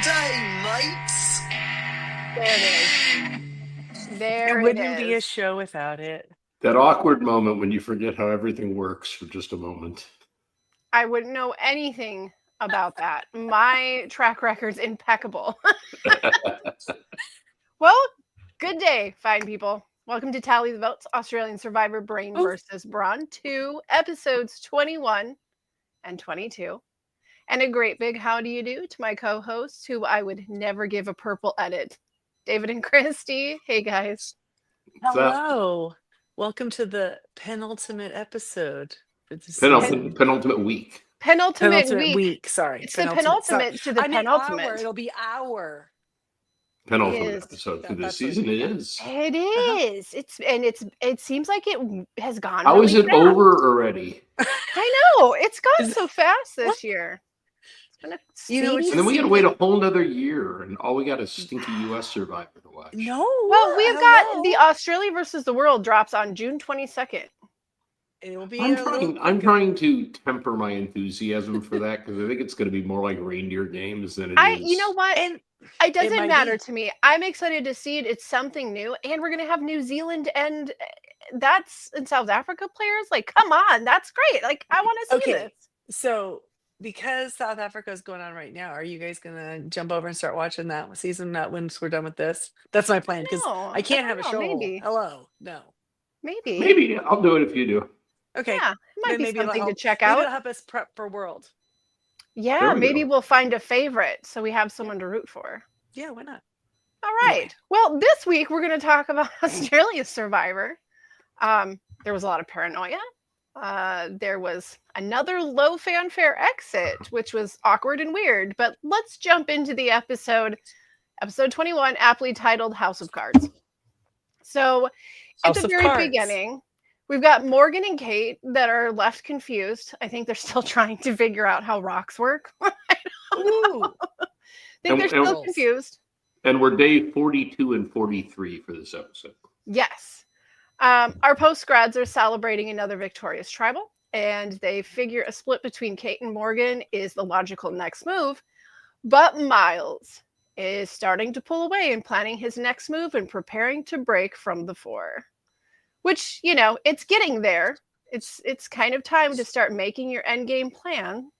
day, mates. There it is. There It it wouldn't be a is. show without it. That awkward moment when you forget how everything works for just a moment. I wouldn't know anything about that. My track record's impeccable. Well, good day, fine people. Welcome to Tally the Votes, Australian Survivor Brain versus Brawn 2, episodes 21 and 22. And a great big how do you do to my co-hosts, who I would never give a purple edit, David and Christy. Hey, guys. Hello. Welcome to the penultimate episode. Penultimate week. Penultimate week. Sorry. It's the penultimate to the penultimate. Hour. It'll be our Penultimate episode for this season. It is. It is. It seems like it has gone. How is it fast. over already? I know. It's gone so fast this year. It's been a and then we got to wait a whole nother year, and all we got is stinky U.S. Survivor to watch. No. Well, we've got the Australia versus the World drops on June 22nd. It will be. I'm trying to temper my enthusiasm for that because I think it's going to be more like reindeer games than it is. You know what? And it doesn't matter to me. I'm excited to see it. It's something new, and we're going to have New Zealand and South Africa players. Like, come on, that's great. Like, I want to see this. So, because South Africa is going on right now, are you guys going to jump over and start watching that season once we're done with this? That's my plan because I can't have a show. Maybe. Hello, no. Maybe I'll do it if you do. Okay. Yeah, it might be something to check maybe out. It'll help us prep for World. Yeah, maybe we'll find a favorite so we have someone to root for. Yeah, why not? All right. Yeah. Well, this week we're going to talk about Australia Survivor. There was a lot of paranoia. There was another low fanfare exit, which was awkward and weird. But let's jump into the episode 21, aptly titled House of Cards. So at the very beginning, we've got Morgan and Kate that are left confused. I think they're still trying to figure out how rocks work. I think they're still confused. And we're day 42 and 43 for this episode. Yes. Our post-grads are celebrating another victorious tribal, and they figure a split between Kate and Morgan is the logical next move. But Miles is starting to pull away and planning his next move and preparing to break from the four. Which, it's getting there. It's kind of time to start making your endgame plan.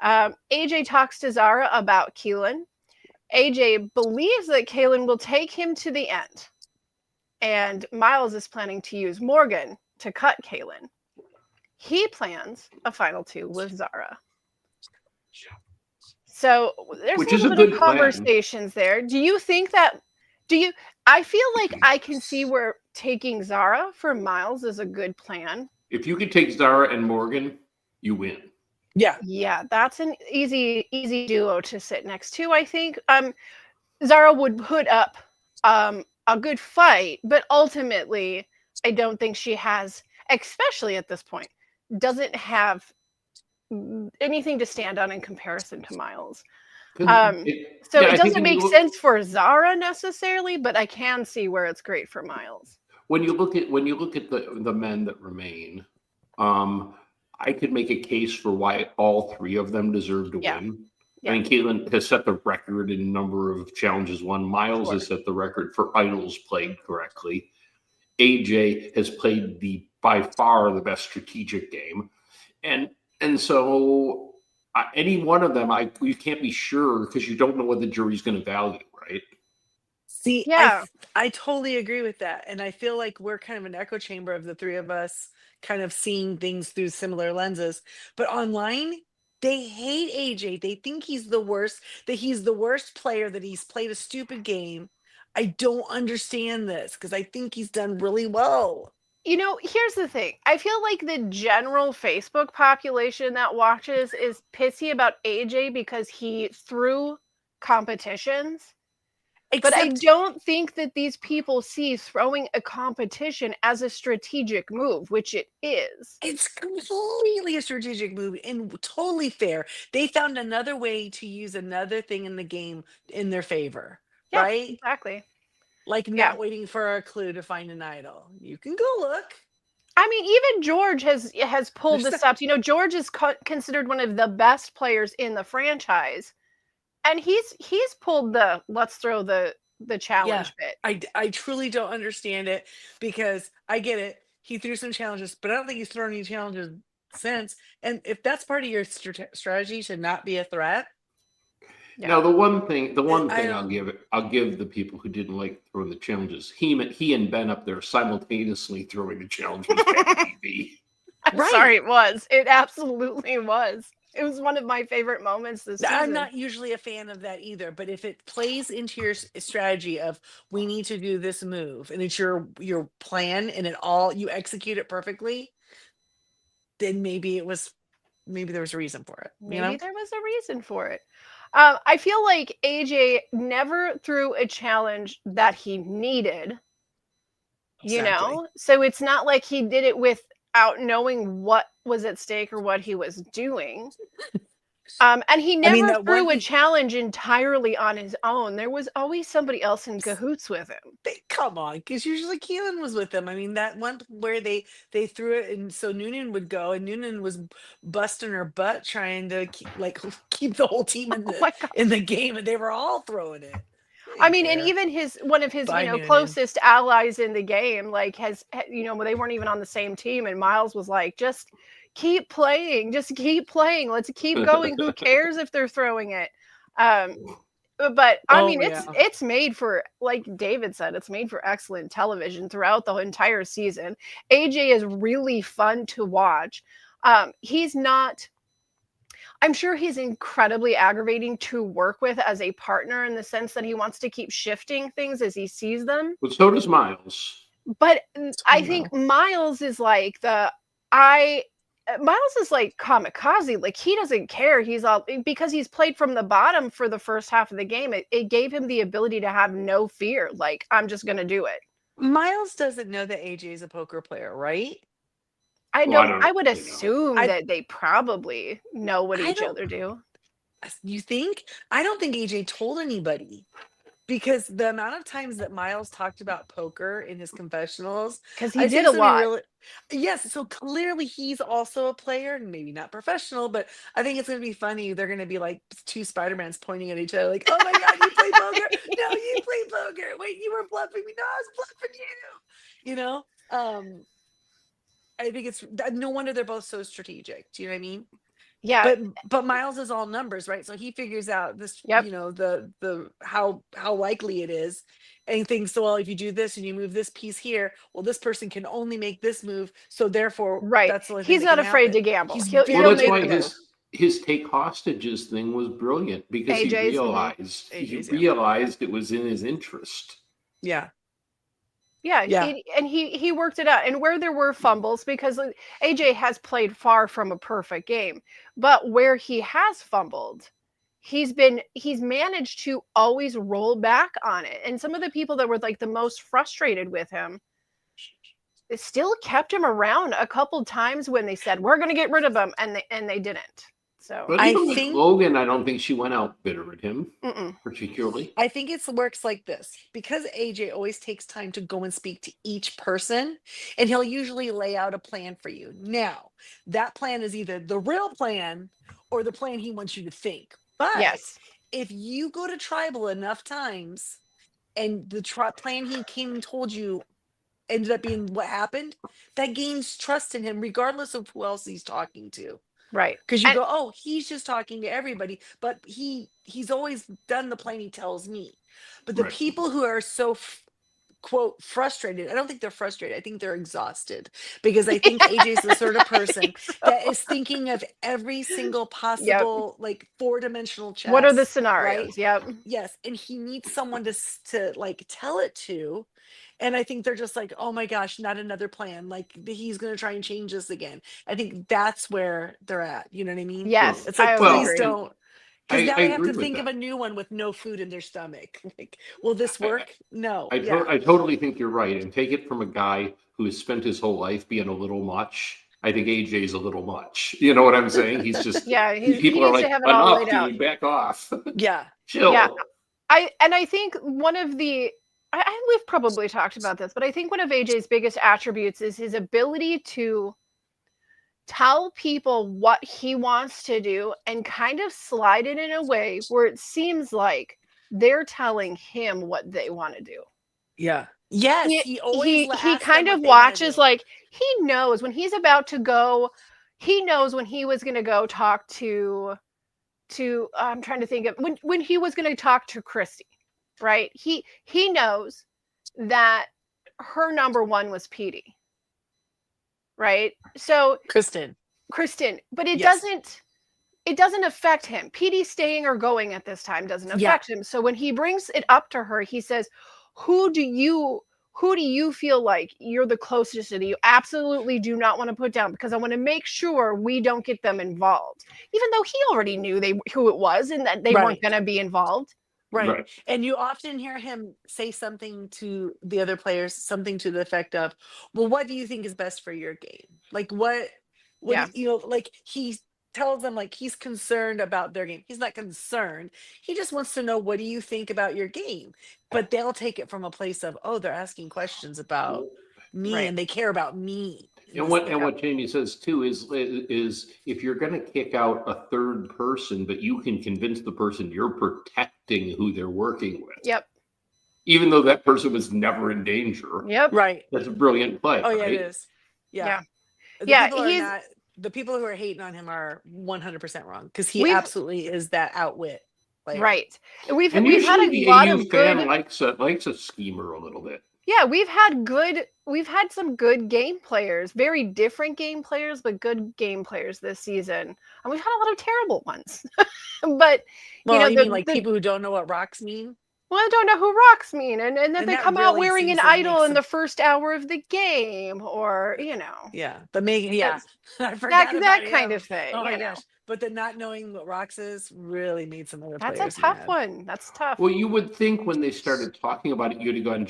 AJ talks to Zara about Keelan. AJ believes that Kaylin will take him to the end. And Miles is planning to use Morgan to cut Kaylin. He plans a final two with Zara. So there's a little bit of conversations there. Do you think that... I feel like I can see where taking Zara for Miles is a good plan. If you could take Zara and Morgan, you win. Yeah, that's an easy duo to sit next to, I think. Zara would put up a good fight, but ultimately, I don't think she has, especially at this point, doesn't have anything to stand on in comparison to Miles. It doesn't make sense for Zara necessarily, but I can see where it's great for Miles. When you look at the men that remain, I could make a case for why all three of them deserve to win. Yeah. I mean, Caitlin has set the record in number of challenges won. Miles has set the record for idols played correctly. AJ has played by far the best strategic game, and so. Any one of them, you can't be sure because you don't know what the jury's going to value, right? See, yeah. I totally agree with that. And I feel like we're kind of an echo chamber of the three of us kind of seeing things through similar lenses. But online, they hate AJ. They think he's the worst, that he's the worst player, that he's played a stupid game. I don't understand this because I think he's done really well. Here's the thing. I feel like the general Facebook population that watches is pissy about AJ because he threw competitions. But I don't think that these people see throwing a competition as a strategic move, which it is. It's completely a strategic move and totally fair. They found another way to use another thing in the game in their favor, right? Exactly. Like not waiting for a clue to find an idol. You can go look. I mean, even George has pulled this up. George is considered one of the best players in the franchise. And he's pulled the let's throw the challenge bit. I truly don't understand it, because I get it. He threw some challenges, but I don't think he's thrown any challenges since. And if that's part of your strategy to not be a threat. Yeah. Now, the one thing I I'll give the people who didn't like throwing the challenges. He and Ben up there simultaneously throwing the challenges back to TV. I'm sorry, it was. It absolutely was. It was one of my favorite moments this season. I'm not usually a fan of that either, but if it plays into your strategy of we need to do this move and it's your plan and you execute it perfectly, then maybe there was a reason for it. Maybe there was a reason for it. I feel like AJ never threw a challenge that he needed. Exactly. So it's not like he did it without knowing what was at stake or what he was doing. And he never threw a challenge entirely on his own. There was always somebody else in cahoots with him. Come on, because usually Keelan was with them. I mean, that one where they threw it, and so Noonan would go, and Noonan was busting her butt trying to keep the whole team in the game, and they were all throwing it. I mean, and even one of his closest allies in the game, like they weren't even on the same team, and Miles was like, just keep playing, let's keep going. Who cares if they're throwing it? But I mean, it's made for, like David said, it's made for excellent television throughout the entire season. AJ is really fun to watch. I'm sure he's incredibly aggravating to work with as a partner, in the sense that he wants to keep shifting things as he sees them. But so does Miles. But I think Miles is like Miles is like kamikaze. Like, he doesn't care. Because he's played from the bottom for the first half of the game. It gave him the ability to have no fear. Like, I'm just going to do it. Miles doesn't know that AJ is a poker player, right? I would assume that they probably know what each other do. You think? I don't think AJ told anybody, because the amount of times that Miles talked about poker in his confessionals, because he did a lot. Yes, so clearly he's also a player, and maybe not professional, but I think it's going to be funny. They're going to be like two Spider-Mans pointing at each other like, oh my God, you play poker? No, you play poker. Wait, you were bluffing me. No, I was bluffing you. I think it's no wonder they're both so strategic. Do you know what I mean? Yeah. But Miles is all numbers, right? So he figures out this, the how likely it is, and thinks, well, if you do this and you move this piece here, well, this person can only make this move. So therefore, that's the only thing he's not afraid to gamble. That's why his take hostages thing was brilliant, because he realized it was in his interest. Yeah. Yeah. He worked it out. And where there were fumbles, because AJ has played far from a perfect game, but where he has fumbled, he's managed to always roll back on it. And some of the people that were like the most frustrated with him, it still kept him around a couple times when they said, we're going to get rid of him, and they didn't. So but I think Logan, I don't think she went out bitter at him particularly. I think it works like this, because AJ always takes time to go and speak to each person, and he'll usually lay out a plan for you. Now, that plan is either the real plan or the plan he wants you to think. But if you go to tribal enough times and the plan he came and told you ended up being what happened, that gains trust in him regardless of who else he's talking to. Right. Because you go, oh, he's just talking to everybody, but he's always done the plan he tells me. But the people who are so quote frustrated, I don't think they're frustrated. I think they're exhausted, because I think AJ's the sort of person that is thinking of every single possible like 4-dimensional chess. What are the scenarios? Right? Yep. Yes, and he needs someone to like tell it to. And I think they're just like, oh my gosh, not another plan. Like, he's going to try and change this again. I think that's where they're at. You know what I mean? Yes. It's like, please don't. Because now they have to think of a new one with no food in their stomach. Like, will this work? No. I totally think you're right. And take it from a guy who has spent his whole life being a little much. I think AJ's a little much. You know what I'm saying? He's just, people are like, enough, dude, back off. Yeah. Chill. Yeah. I think one of we've probably talked about this, but I think one of AJ's biggest attributes is his ability to tell people what he wants to do and kind of slide it in a way where it seems like they're telling him what they want to do. Yeah. Yes, he always He asks them kind what of they wanna watches, do. like, he knows when he's about to go, he knows when he was gonna go talk to I'm trying to think of when he was gonna talk to Christy, right? He knows that her number one was Petey, right? So Kristen, but it yes. doesn't affect him. Petey staying or going at this time doesn't Yeah. affect him. So when he brings it up to her, he says, who do you feel like you're the closest to that you absolutely do not want to put down, because I want to make sure we don't get them involved, even though he already knew who it was and that they weren't going to be involved. Right. And you often hear him say something to the other players, something to the effect of, well, what do you think is best for your game? Like what Yeah. you know, like he tells them like he's concerned about their game. He's not concerned. He just wants to know, what do you think about your game? But they'll take it from a place of, oh, they're asking questions about me Right. and they care about me. And what Jamie says too is if you're going to kick out a third person, but you can convince the person you're protecting who they're working with. Yep. Even though that person was never in danger. Yep. Right. That's a brilliant play. Oh yeah, right? it is. Yeah. Yeah. The people who are hating on him are 100% wrong, because he absolutely is that outwit player. Right. We've had usually a the lot AU of fan good. likes a schemer a little bit. Yeah, we've had some good game players, very different game players, but good game players this season. And we've had a lot of terrible ones. But you mean like people who don't know what rocks mean? Well, I don't know who rocks mean, and then they come out wearing an idol in the first hour of the game, or Yeah, but I forgot that kind of thing. Oh my gosh! But the not knowing what rocks is really made some other players. That's a tough one. That's tough. Well, you would think when they started talking about it, you'd have gone,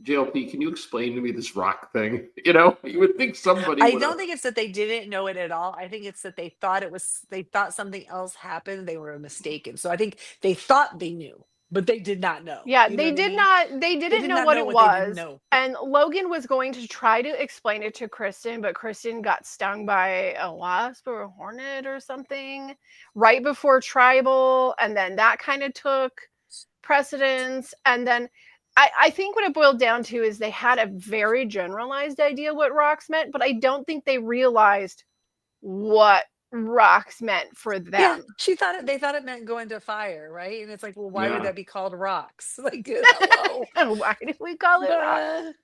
JLP, can you explain to me this rock thing? You would think somebody. I don't think it's that they didn't know it at all. I think it's that they thought something else happened. They were mistaken. So I think they thought they knew, but they did not know. Yeah, they didn't know what it was. And Logan was going to try to explain it to Kristen, but Kristen got stung by a wasp or a hornet or something right before tribal, and then that kind of took precedence. And then I think what it boiled down to is they had a very generalized idea what rocks meant, but I don't think they realized what rocks meant for them. Yeah, they thought it meant go into fire, right? And it's like, well, why would that be called rocks? Like, why did we call it rocks?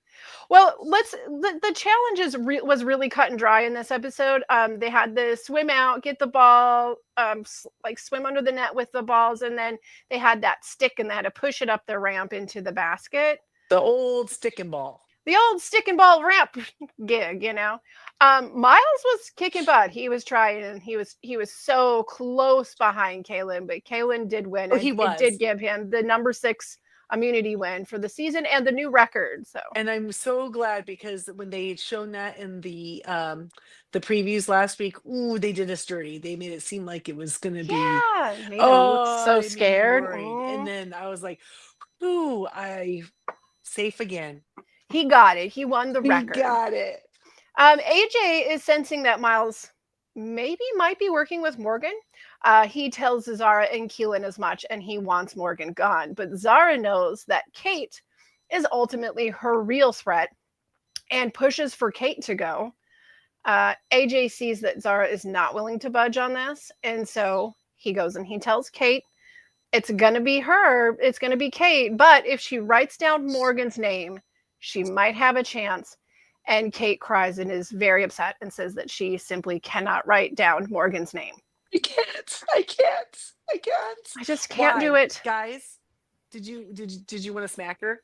Well, the challenge was really cut and dry in this episode. They had to swim out, get the ball, like swim under the net with the balls, and then they had that stick and they had to push it up the ramp into the basket. The old stick and ball. The old stick and ball ramp gig, Miles was kicking butt. He was trying, and he was so close behind Kaylin, but Kaylin did win. Oh, it did give him the number 6 immunity win for the season and the new record. So, and I'm so glad, because when they had shown that in the previews last week, they did us dirty. They made it seem like it was going to be. Yeah, made him look so scared. And then I was like, "Ooh, safe again." He got it. He won the record. He got it. AJ is sensing that Miles might be working with Morgan. He tells Zara and Keelan as much, and he wants Morgan gone. But Zara knows that Kate is ultimately her real threat and pushes for Kate to go. AJ sees that Zara is not willing to budge on this, and so he goes and he tells Kate, it's going to be her. It's going to be Kate. But if she writes down Morgan's name, she might have a chance. And Kate cries and is very upset and says that she simply cannot write down Morgan's name. I can't. I just can't do it. Guys, did you want to smack her?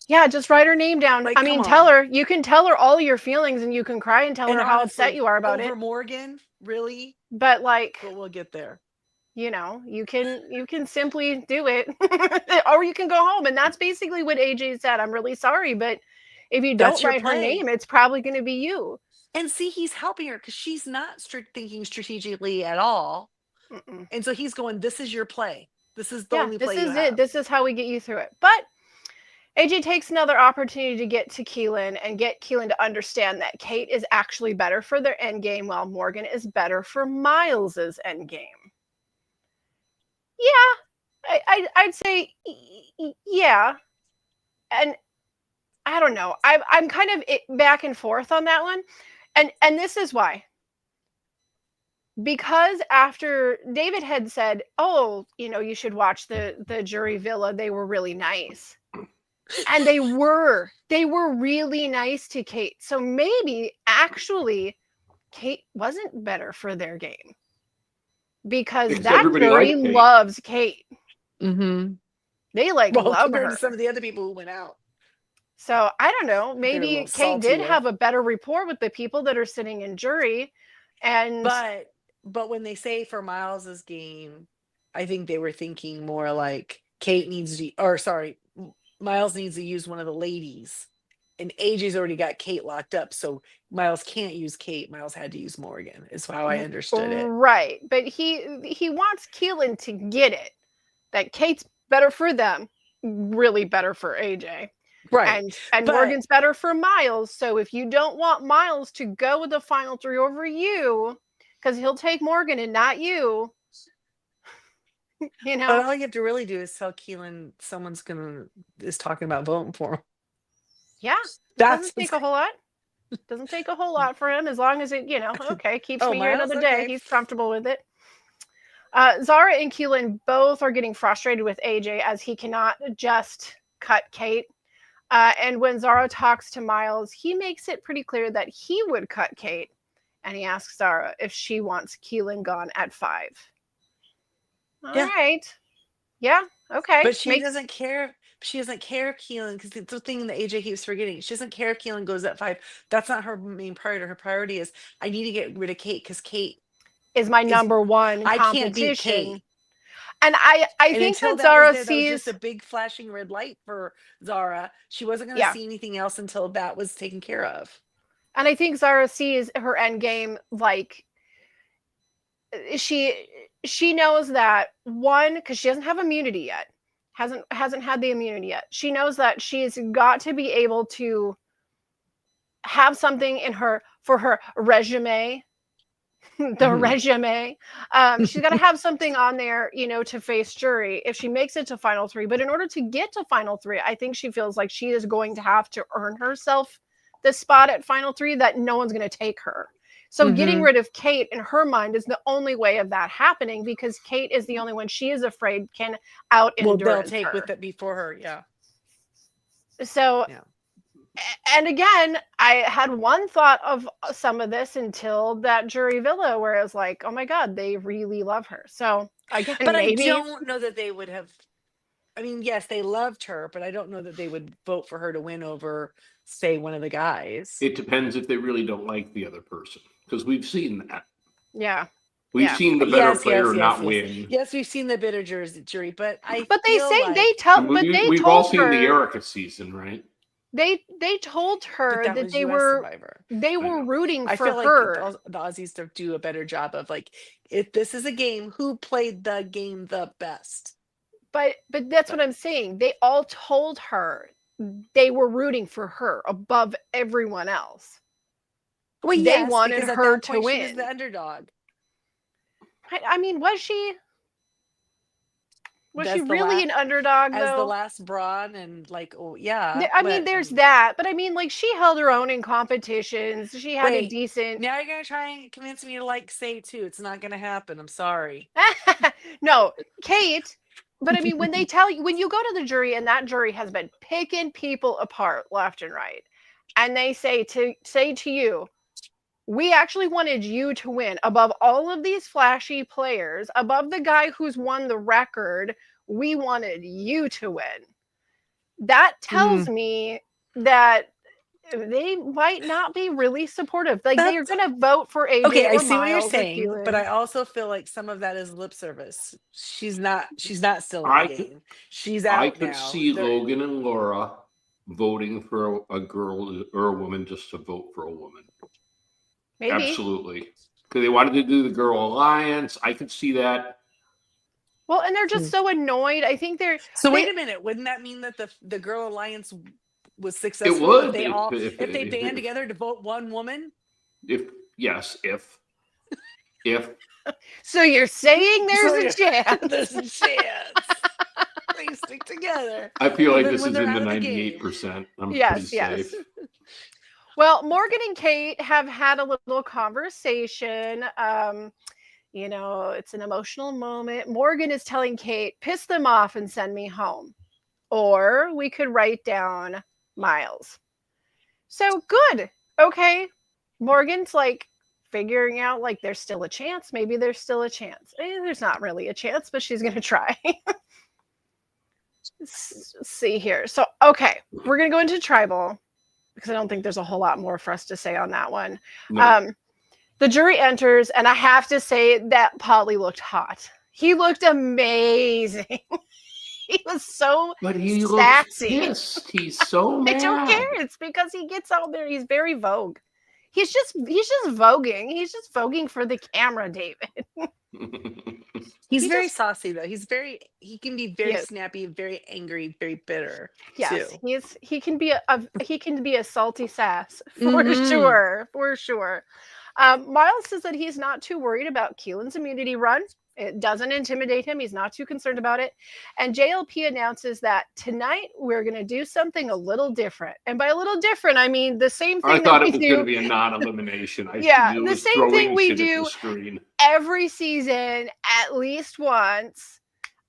Yeah, just write her name down. Like, tell her. You can tell her all your feelings and you can cry and tell her how upset you are about it. Over Morgan, really? But we'll get there. You can simply do it. Or you can go home. And that's basically what AJ said. I'm really sorry, but if you don't write her name, it's probably going to be you. And see, he's helping her because she's not thinking strategically at all. Mm-mm. And so he's going, this is your play. This is the only play you have. This is how we get you through it. But AJ takes another opportunity to get to Keelan and get Keelan to understand that Kate is actually better for their end game while Morgan is better for Miles's end game. Yeah, I'd say yeah. And I don't know. I'm kind of back and forth on that one. And this is why. Because after David had said, "Oh, you should watch the jury villa. They were really nice." And they were really nice to Kate. So maybe actually Kate wasn't better for their game. Because that jury loves Kate. Mm-hmm. They love compared her. to some of the other people who went out. So I don't know. Maybe Kate did have a better rapport with the people that are sitting in jury. But when they say for Miles's game, I think they were thinking more like Miles needs to use one of the ladies, and AJ's already got Kate locked up, so Miles can't use Kate. Miles had to use Morgan, is how I understood it. Right, but he wants Keelan to get it that Kate's better for them, really better for AJ. Right, and Morgan's better for Miles. So if you don't want Miles to go with the final 3 over you, because he'll take Morgan and not you. But all you have to really do is tell Keelan someone's is talking about voting for him. Yeah, doesn't take a whole lot. Doesn't take a whole lot for him, as long as it, okay, keeps me here another day. He's comfortable with it. Zara and Keelan both are getting frustrated with AJ as he cannot just cut Kate. And when Zara talks to Miles, he makes it pretty clear that he would cut Kate. And he asks Zara if she wants Keelan gone at 5. All right. Yeah. Okay. But she doesn't care. She doesn't care if Keelan, because it's the thing that AJ keeps forgetting. She doesn't care if Keelan goes at 5. That's not her main priority. Her priority is, I need to get rid of Kate because Kate is my number one competition. I can't beat Kate. And I think that Zara sees, that was just a big flashing red light for Zara. She wasn't going to see anything else until that was taken care of. And I think Zara sees her end game like she knows that, one, because she doesn't have immunity yet, hasn't had the immunity yet. She knows that she's got to be able to have something in her for her resume. Resume. She's got to have something on there, to face jury if she makes it to final 3. But in order to get to final 3, I think she feels like she is going to have to earn herself the spot at final 3 that no one's going to take her. So getting rid of Kate in her mind is the only way of that happening, because Kate is the only one she is afraid can out-endurance they'll take her. with it before her, yeah. So, and again, I had one thought of some of this until that jury villa, where I was like, oh my God, they really love her. So, again, but I don't know that they would have. I mean, yes, they loved her, but I don't know that they would vote for her to win over, say, one of the guys. It depends if they really don't like the other person, because we've seen that. Yeah. We've seen the better player not win. Yes, we've seen the bitter jury, but they say like, they tell. But we've all seen the Erica season, right? They told her that they were Survivor. They were rooting for her. I feel like the Aussies do a better job of, like, if this is a game, who played the game the best. But that's what I'm saying. They all told her they were rooting for her above everyone else. Well, they wanted her to win. She was the underdog. I mean, was she? Was she really an underdog, though? As the last Brawn, and like, I mean, there's that, but I mean, like, she held her own in competitions. She had a decent. Now you're gonna try and convince me to like Say too. It's not gonna happen. I'm sorry. No, Kate. But I mean, when they tell you, when you go to the jury and that jury has been picking people apart left and right, and they say to you, we actually wanted you to win above all of these flashy players, above the guy who's won the record, we wanted you to win. That tells me that they might not be really supportive. Like, they're going to vote for AJ. Okay, I see what you're saying, but I also feel like some of that is lip service. She's not still in the game. She's out now. I could see Logan and Laura voting for a girl or a woman just to vote for a woman. Maybe. Absolutely. Because they wanted to do the girl alliance. I could see that. Well, and they're just so annoyed. I think So wait a minute. Wouldn't that mean that the Girl Alliance was It successful would if they all if if they band together to vote one woman? If So you're saying there's a chance? There's a chance. They stick together. I feel like Even this when is they're in out the of the game. 98%. I'm pretty Yes. safe. Well, Morgan and Kate have had a little conversation. It's an emotional moment. Morgan is telling Kate, piss them off and send me home. Or we could write down Miles. So good. Okay. Morgan's like figuring out like there's still a chance. Maybe there's still a chance. There's not really a chance, but she's going to try. Let's see here. So, okay. We're going to go into tribal because I don't think there's a whole lot more for us to say on that one. No. The jury enters, and I have to say that Polly looked hot. He looked amazing. He was so He sassy. looks pissed. He's so mad. I don't care. It's because he gets out there. He's very vogue. He's just voguing. He's just voguing for the camera, David. He's very saucy though. He can be very snappy, very angry, very bitter. Yes, too. he can be a salty sass for sure. Miles says that he's not too worried about Keelan's immunity run. It doesn't intimidate him. He's not too concerned about it. And JLP announces that tonight we're going to do something a little different. And by a little different, I mean the same thing I thought it was going to be a non-elimination. The same thing we do screen. every season at least once.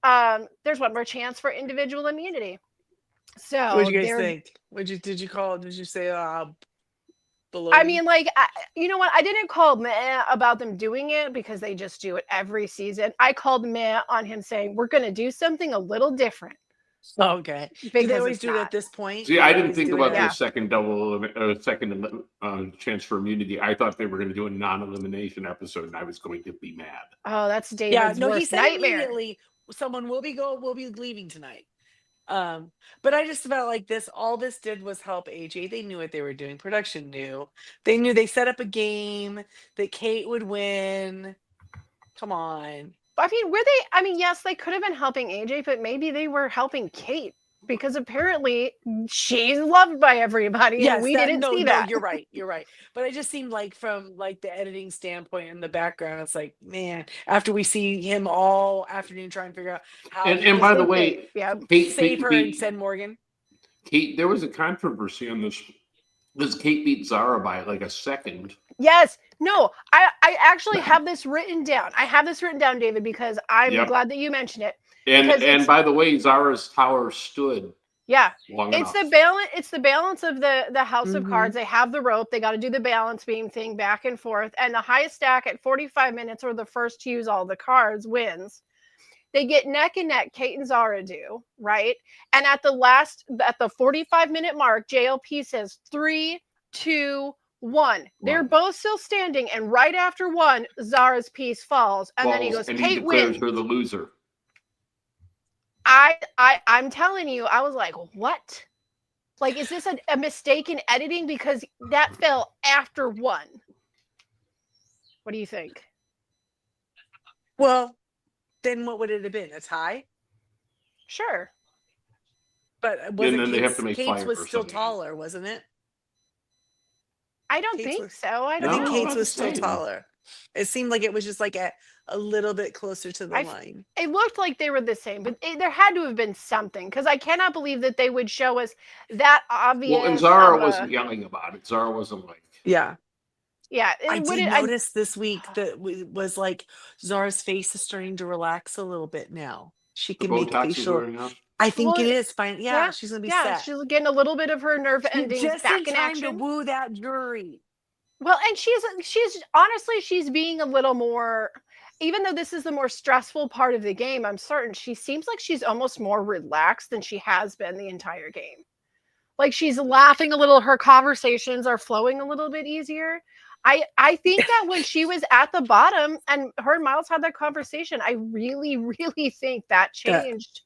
There's one more chance for individual immunity. So what did you guys think? Did you say baloney? I mean, like, you know what? I didn't call meh about them doing it because they just do it every season. I called meh on him saying, we're going to do something a little different. Okay. Do they always do it at this point? See, I didn't think about the second chance for immunity. I thought they were going to do a non-elimination episode, and I was going to be mad. Oh, that's David's worst he said nightmare. Immediately, someone will be leaving tonight. But I just felt like all this did was help AJ. They knew what they were doing. Production knew. They set up a game that Kate would win. Come on. I mean, yes, they could have been helping AJ, but maybe they were helping Kate because apparently she's loved by everybody. Yes, and we didn't see that. You're right. But it just seemed like from like the editing standpoint in the background, it's like, man, after we see him all afternoon trying to figure out how and by the way, Kate save her and send Morgan. Kate, there was a controversy on this. Does Kate beat Zara by like a second? Yes. No, I actually have this written down. I have this written down, David, because I'm glad that you mentioned it. And by the way, Zara's tower stood. Yeah. Long it's enough. It's the balance of the house of cards. They have the rope. They got to do the balance beam thing back and forth. And the highest stack at 45 minutes or the first to use all the cards wins. They get neck and neck, Kate and Zara do, right? And at the 45-minute mark, JLP says 3, 2, 1. They're both still standing, and right after 1, Zara's piece falls, and then he goes, Kate wins. Her the loser. I'm telling you, I was like, what? Like, is this a mistake in editing? Because that fell after 1. What do you think? Well, then what would it have been? A tie? Sure. But they have to make Kate's was still taller, wasn't it? I don't think so. I think Kate's was still taller. It seemed like it was just like a little bit closer to the line. It looked like they were the same, but there had to have been something because I cannot believe that they would show us that obvious. Well, and Zara wasn't yelling about it. Zara wasn't like. Yeah. Yeah. I did notice this week that was like Zara's face is starting to relax a little bit now. She can make facial. I think it is fine. Yeah, she's gonna be set. She's getting a little bit of her nerve endings just back in in time action to woo that jury. Well, and she's honestly, she's being a little more, even though this is the more stressful part of the game, I'm certain she seems like she's almost more relaxed than she has been the entire game. Like she's laughing a little, her conversations are flowing a little bit easier. I think that when she was at the bottom and her and Miles had that conversation, I really, really think that changed.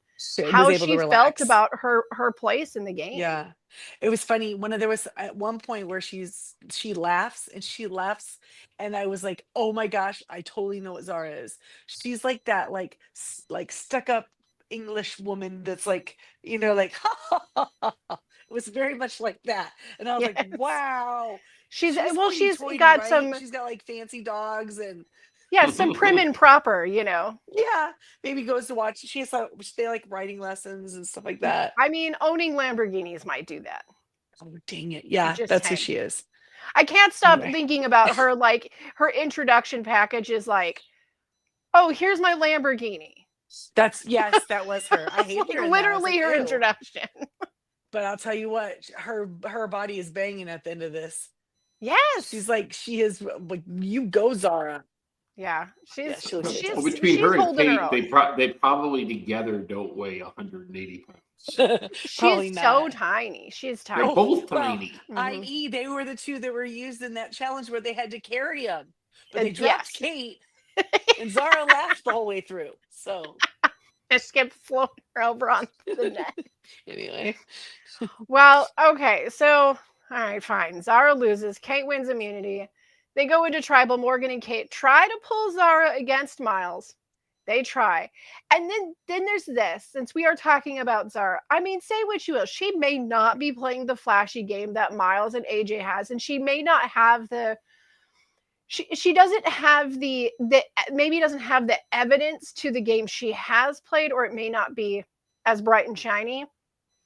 how she felt about her place in the game. Yeah. It was funny. There was at one point where she laughs and I was like, oh my gosh, I totally know what Zara is. She's like that, like stuck up English woman that's like, like it was very much like that. And I was like, wow. She's got right? some, she's got like fancy dogs and some prim and proper, Yeah, maybe goes to watch. They like writing lessons and stuff like that. I mean, owning Lamborghinis might do that. Oh, dang it. Yeah, that's who she is. I can't stop thinking about her. Like, her introduction package is like, oh, here's my Lamborghini. Yes, that was her. I hate like literally her introduction. But I'll tell you what, her body is banging at the end of this. Yes. She's like, she is like, you go, Zara. Yeah, she's between her and Kate, they probably together don't weigh 180 pounds. She's so tiny. She's tiny. They're both tiny. I.e., they were the two that were used in that challenge where they had to carry them, but they dropped Kate, and Zara laughed the whole way through. So I skipped floating her over on the net. Anyway, well, okay, so all right, fine. Zara loses. Kate wins immunity. They go into tribal. Morgan and Kate try to pull Zara against Miles. They try. And then there's this. Since we are talking about Zara, I mean, say what you will. She may not be playing the flashy game that Miles and AJ has. And she may not have she doesn't have maybe doesn't have the evidence to the game she has played, or it may not be as bright and shiny.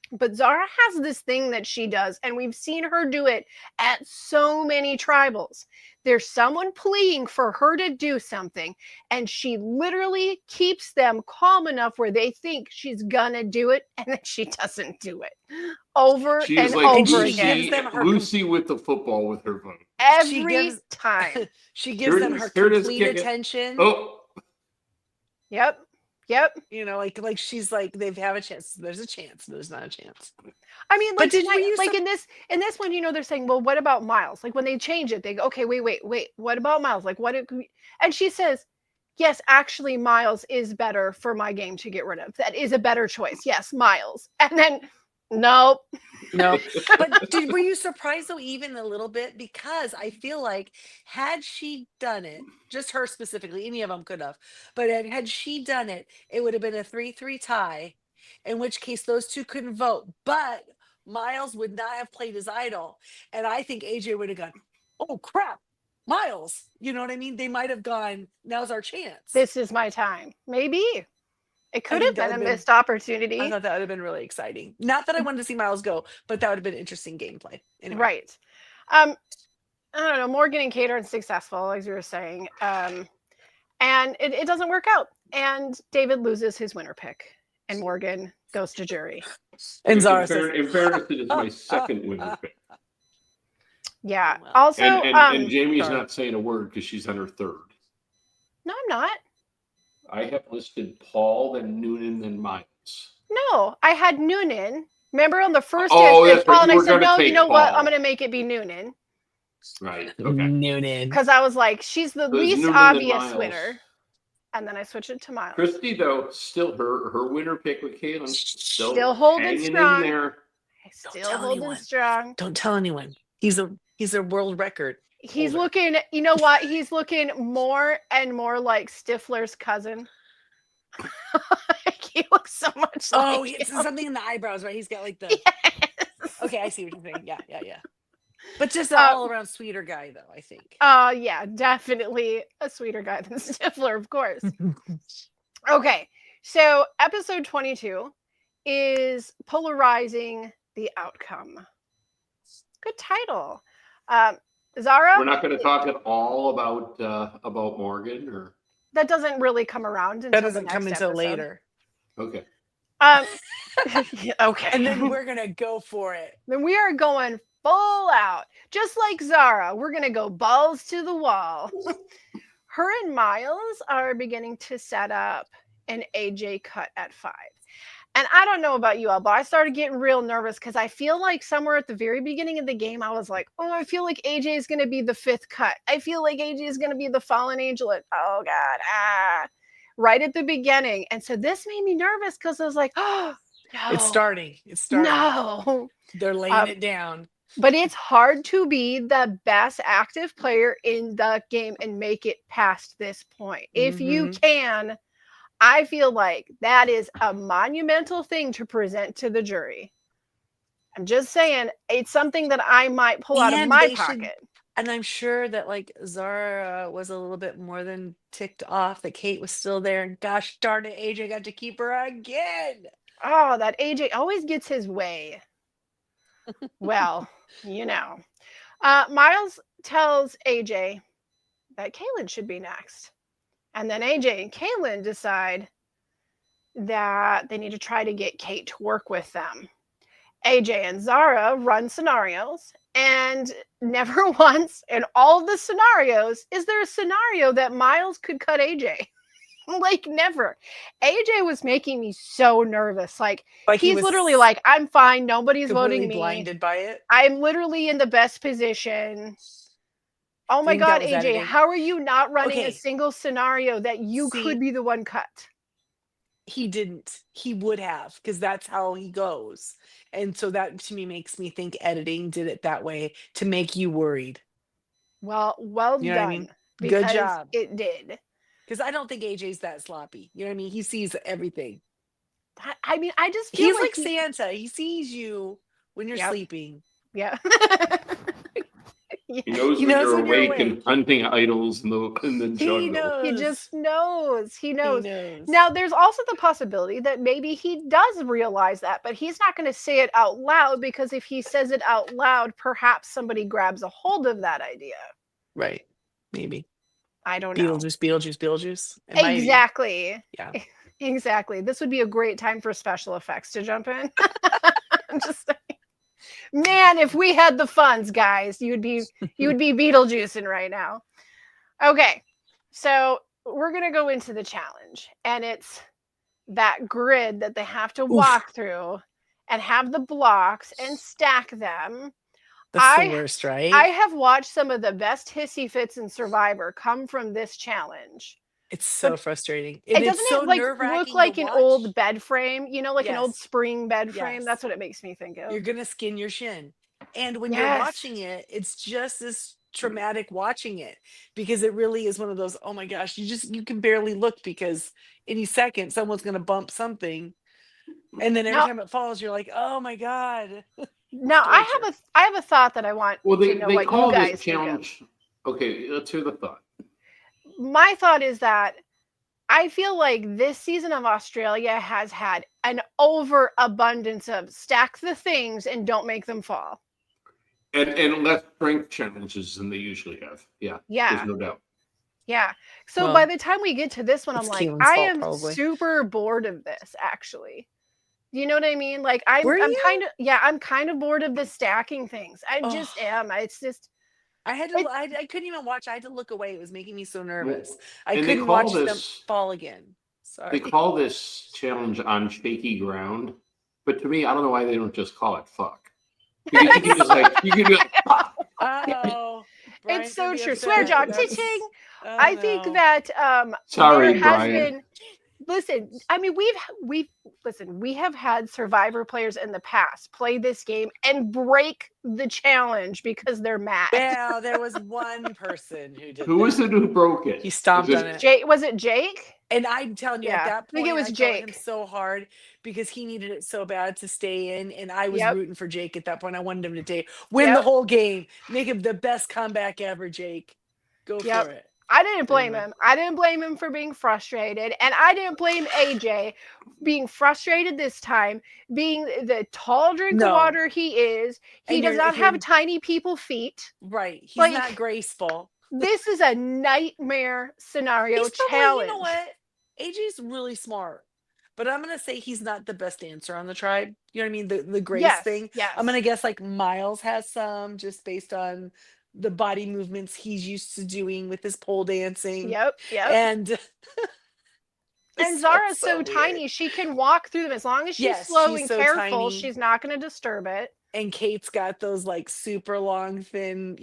But Zara has this thing that she does, and we've seen her do it at so many tribals. There's someone pleading for her to do something, and she literally keeps them calm enough where they think she's gonna do it, and then she doesn't do it. Over and over again. Lucy with the football with her vote. Every time. She gives them her complete attention. Oh. Yep. Like she's like, they have a chance. There's a chance. There's not a chance. I mean, like, in this one, they're saying, well, what about Miles? Like when they change it, they go, okay, wait. What about Miles? Like and she says, yes, actually, Miles is better for my game to get rid of. That is a better choice. Yes, Miles. And then, nope. No. But were you surprised though, even a little bit? Because I feel like had she done it, just her specifically, any of them could have, but had she done it, it would have been a 3-3 tie, in which case those two couldn't vote. But Miles would not have played his idol. And I think AJ would have gone, oh crap, Miles. You know what I mean? They might have gone, now's our chance. This is my time. Maybe. It could have been a missed opportunity. I thought that would have been really exciting. Not that I wanted to see Miles go, but that would have been interesting gameplay. Anyway. Right. I don't know. Morgan and Kate aren't successful, as you were saying. And it doesn't work out. And David loses his winner pick. And Morgan goes to jury. And Zara in fairness, it is my second winner pick. Yeah. Also, and Jamie's not saying a word because she's on her third. No, I'm not. I have listed Paul, then Noonan, then Miles. No, I had Noonan. Remember on the first day I said Paul, and I said, no, you know what? I'm going to make it be Noonan. Right. Okay. Noonan. Because I was like, she's the least obvious winner. And then I switched it to Miles. Christy, though, still her winner pick with Caitlin. Still holding strong. In there. Still holding strong. Don't tell anyone. He's a world record. He's looking, you know what? He's looking more and more like Stifler's cousin. He looks so much like him. It's something in the eyebrows, right? He's got like the... Yes. Okay, I see what you're saying. Yeah. But just an all-around sweeter guy, though, I think. Yeah, definitely a sweeter guy than Stifler, of course. Okay, so episode 22 is Polarizing the Outcome. Good title. Zara? We're not going to talk at all about Morgan, or that doesn't really come around until that doesn't come until later. Okay. Okay. And then we're gonna go for it. Then we are going full out, just like Zara. We're gonna go balls to the wall. Her and Miles are beginning to set up an AJ cut at 5. And I don't know about you all, but I started getting real nervous because I feel like somewhere at the very beginning of the game, I was like, oh, I feel like AJ is going to be the 5th cut. I feel like AJ is going to be the fallen angel. Oh, God. right at the beginning. And so this made me nervous because I was like, oh, no. It's starting. It's starting. No. They're laying it down. But it's hard to be the best active player in the game and make it past this point. If you can, I feel like that is a monumental thing to present to the jury. I'm just saying, it's something that I might pull out of my pocket. And I'm sure that like Zara was a little bit more than ticked off that Kate was still there. And gosh darn it, AJ got to keep her again. Oh, that AJ always gets his way. Well, Miles tells AJ that Kaylin should be next. And then AJ and Kaylin decide that they need to try to get Kate to work with them. AJ and Zara run scenarios, and never once in all the scenarios is there a scenario that Miles could cut AJ. Like, never. AJ was making me so nervous. Like he's literally like, I'm fine. Nobody's voting me. Blinded by it. I'm literally in the best position. Oh my God, AJ, how are you not running a single scenario that you could be the one cut? He didn't. He would have, because that's how he goes. And so that to me makes me think editing did it that way to make you worried. Well you know done. What I mean? Good job. It did. Because I don't think AJ's that sloppy. You know what I mean? He sees everything. I mean, I just feel he's like Santa. He sees you when you're sleeping. Yeah. He knows when you're awake and hunting idols in the jungle. He just knows. He knows. Now, there's also the possibility that maybe he does realize that, but he's not going to say it out loud, because if he says it out loud, perhaps somebody grabs a hold of that idea. Right. Maybe. I don't know. Beetlejuice. Exactly. Yeah. Exactly. This would be a great time for special effects to jump in. I'm just saying. Man, if we had the funds, guys, you would be Beetlejuicing right now. Okay, so we're gonna go into the challenge, and it's that grid that they have to walk through and have the blocks and stack them. That's the worst, right? I have watched some of the best hissy fits in Survivor come from this challenge. It's so frustrating. It doesn't look like an old bed frame, like an old spring bed frame. That's what it makes me think of. You're gonna skin your shin, and when you're watching it, it's just as traumatic watching it, because it really is one of those. Oh my gosh, you can barely look, because any second someone's gonna bump something, and then every time it falls, you're like, oh my God. Now I have a thought that I want. They to know what call you guys this challenge. Okay, let's hear the thought. My thought is that I feel like this season of Australia has had an overabundance of stack the things and don't make them fall. And less strength challenges than they usually have. Yeah. There's no doubt. Yeah. So by the time we get to this one, I'm like, I am super bored of this, actually. You know what I mean? Like I'm kind of bored of the stacking things. I just am. It's just I couldn't even watch. I had to look away. It was making me so nervous. I couldn't watch them fall again. Sorry. They call this challenge on shaky ground, but to me, I don't know why they don't just call it fuck. Because you can be like, fuck. Oh, it's so true. Swear jar, ching. I think that sorry, Brian. Listen, I mean, we have had Survivor players in the past play this game and break the challenge because they're mad. Yeah, there was one person who did. Who was it who broke it? He stomped on it. Was it Jake? And I'm telling you, at that point, I think it was Jake. Him so hard because he needed it so bad to stay in, and I was rooting for Jake at that point. I wanted him to win the whole game, make him the best comeback ever. Jake, go for it. I didn't blame him. I didn't blame him for being frustrated. And I didn't blame AJ being frustrated this time, being the tall drink of water he is. He does not have tiny people feet. Right. He's not graceful. This is a nightmare scenario challenge. You know what? AJ's really smart. But I'm going to say he's not the best dancer on the tribe. You know what I mean? The grace thing. Yes. I'm going to guess like Miles has some, just based on the body movements he's used to doing with his pole dancing. Yep. And Zara's so tiny, she can walk through them as long as she's slow and careful. Tiny. She's not going to disturb it. And Kate's got those like super long, thin,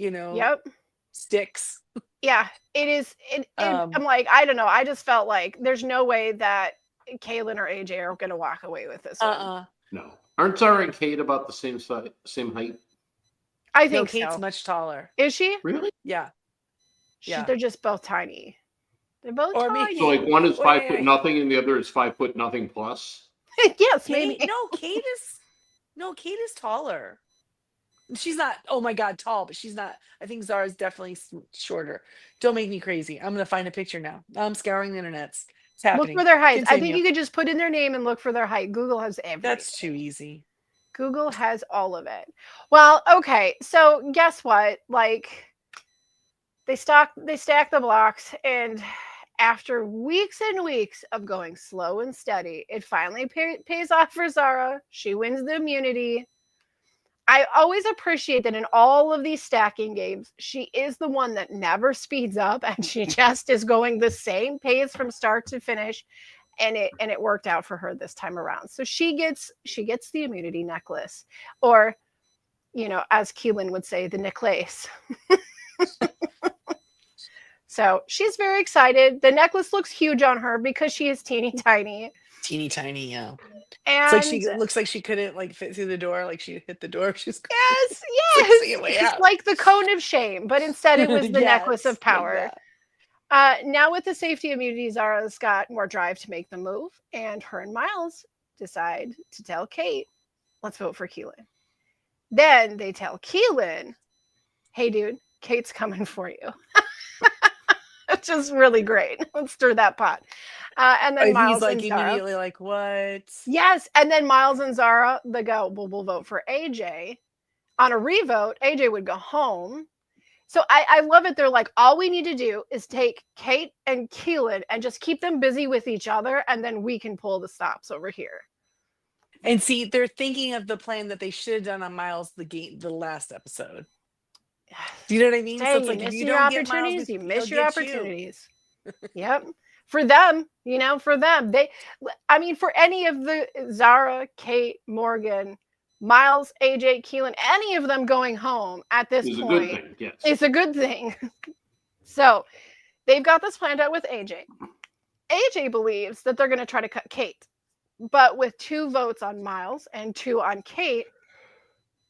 sticks. Yeah, it is. I'm like, I don't know. I just felt like there's no way that Kaylin or AJ are going to walk away with this one. No. Aren't Zara and Kate about the same size, same height? I think Kate's so. much taller. Is she? Really? Yeah. They're just both tiny. They're both Or tiny. So like one is 5 foot nothing and the other is 5 foot nothing plus? Yes, Kate, maybe. Kate is taller. She's not, oh my God, tall, but she's not. I think Zara's definitely shorter. Don't make me crazy. I'm going to find a picture now. I'm scouring the internets. It's happening. Look for their height. I think Continue. you could just put in their name and look for their height. Google has everything. That's too easy. Google has all of it. Well, okay. So guess what? Like they stack the blocks, and after weeks and weeks of going slow and steady, it finally pays off for Zara. She wins the immunity. I always appreciate that in all of these stacking games, she is the one that never speeds up, and she just is going the same pace from start to finish, and it worked out for her this time around. So she gets the immunity necklace, or as Keelan would say, the necklace. So she's very excited. The necklace looks huge on her because she is teeny tiny. Teeny tiny, yeah. And it's like she looks like she couldn't fit through the door, like she hit the door. She's yes. It's like the cone of shame, but instead it was the necklace of power. Like now with the safety immunity, Zara's got more drive to make the move, and her and Miles decide to tell Kate, let's vote for Keelan. Then they tell Keelan, hey dude, Kate's coming for you. Which is really great. Let's stir that pot. And then Miles he's like and Zara, immediately like, what? Yes. And then Miles and Zara, they go, well, we'll vote for AJ. On a revote, AJ would go home. So I love it. They're like, all we need to do is take Kate and Keelan and just keep them busy with each other, and then we can pull the stops over here. And see, they're thinking of the plan that they should have done on Miles the last episode. Do you know what I mean? Dang, so it's like you miss you your don't opportunities, get Miles, you miss your opportunities. Yep. For them, for them, for any of the Zara, Kate, Morgan, Miles, AJ, Keelan, any of them going home at this point, a good thing. Yes. It's a good thing. So they've got this planned out with AJ. AJ believes that they're going to try to cut Kate, but with 2 votes on Miles and 2 on Kate,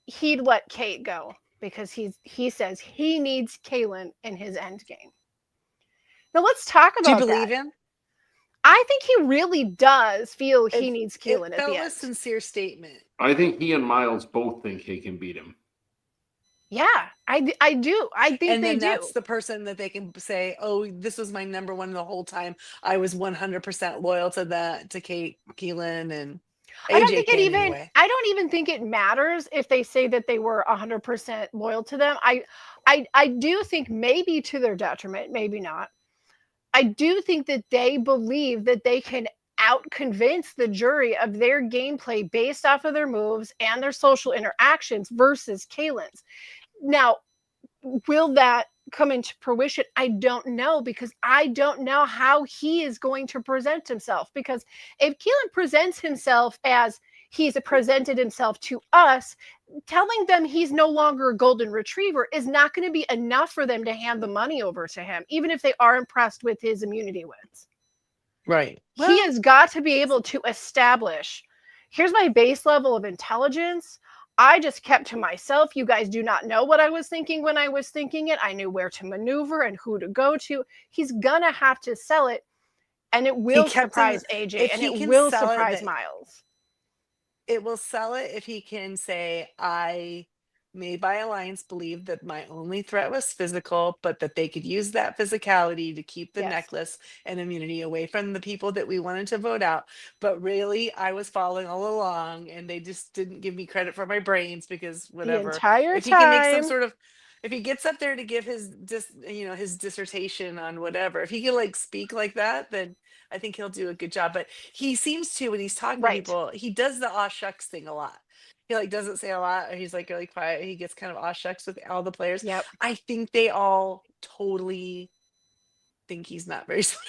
he'd let Kate go because he says he needs Kaylin in his end game. Now let's talk about that. Do you believe him? I think he really does feel he needs Keelan at the end. That was a sincere statement. I think he and Miles both think he can beat him. Yeah, I do. I think and then they that's the person that they can say, oh, this was my number one the whole time. I was 100% loyal to Kate, Keelan, and AJ. I don't even think it matters if they say that they were 100% loyal to them. I do think maybe to their detriment, maybe not. I do think that they believe that they can out-convince the jury of their gameplay based off of their moves and their social interactions versus Kaylin's. Now, will that come into fruition? I don't know, because I don't know how he is going to present himself. Because if Keelan presents himself as he's presented himself to us, telling them he's no longer a golden retriever is not going to be enough for them to hand the money over to him, even if they are impressed with his immunity wins. Right. Well, he has got to be able to establish, here's my base level of intelligence. I just kept to myself. You guys do not know what I was thinking when I was thinking it. I knew where to maneuver and who to go to. He's going to have to sell it, and it will surprise AJ, and it will surprise Miles. It will sell it if he can say, I made by alliance believe that my only threat was physical, but that they could use that physicality to keep the necklace and immunity away from the people that we wanted to vote out. But really, I was following all along, and they just didn't give me credit for my brains because whatever. The entire if he can make some sort of, if he gets up there to give his his dissertation on whatever, if he can speak like that, then I think he'll do a good job. But he seems to, when he's talking to people, he does the aw shucks thing a lot. He doesn't say a lot, or he's really quiet. He gets kind of aw shucks with all the players. Yep. I think they all totally think he's not very smart.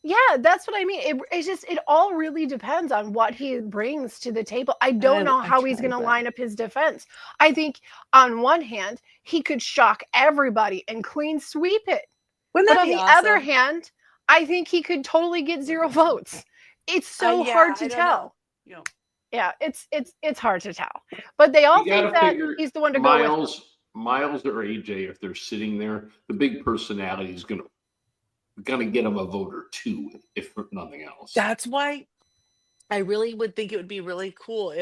Yeah, that's what I mean. It all really depends on what he brings to the table. I don't know I how he's tried, going to but line up his defense. I think on one hand, he could shock everybody and clean sweep it. wouldn't But that on be the other awesome? hand, I think he could totally get 0 votes. It's so hard to I don't know. tell. You know, Yeah, it's hard to tell. But they all You got think to that figure he's the one to go with. Miles or AJ, if they're sitting there, the big personality is gonna get him a vote or two, if for nothing else. that's why I really would think it would be really cool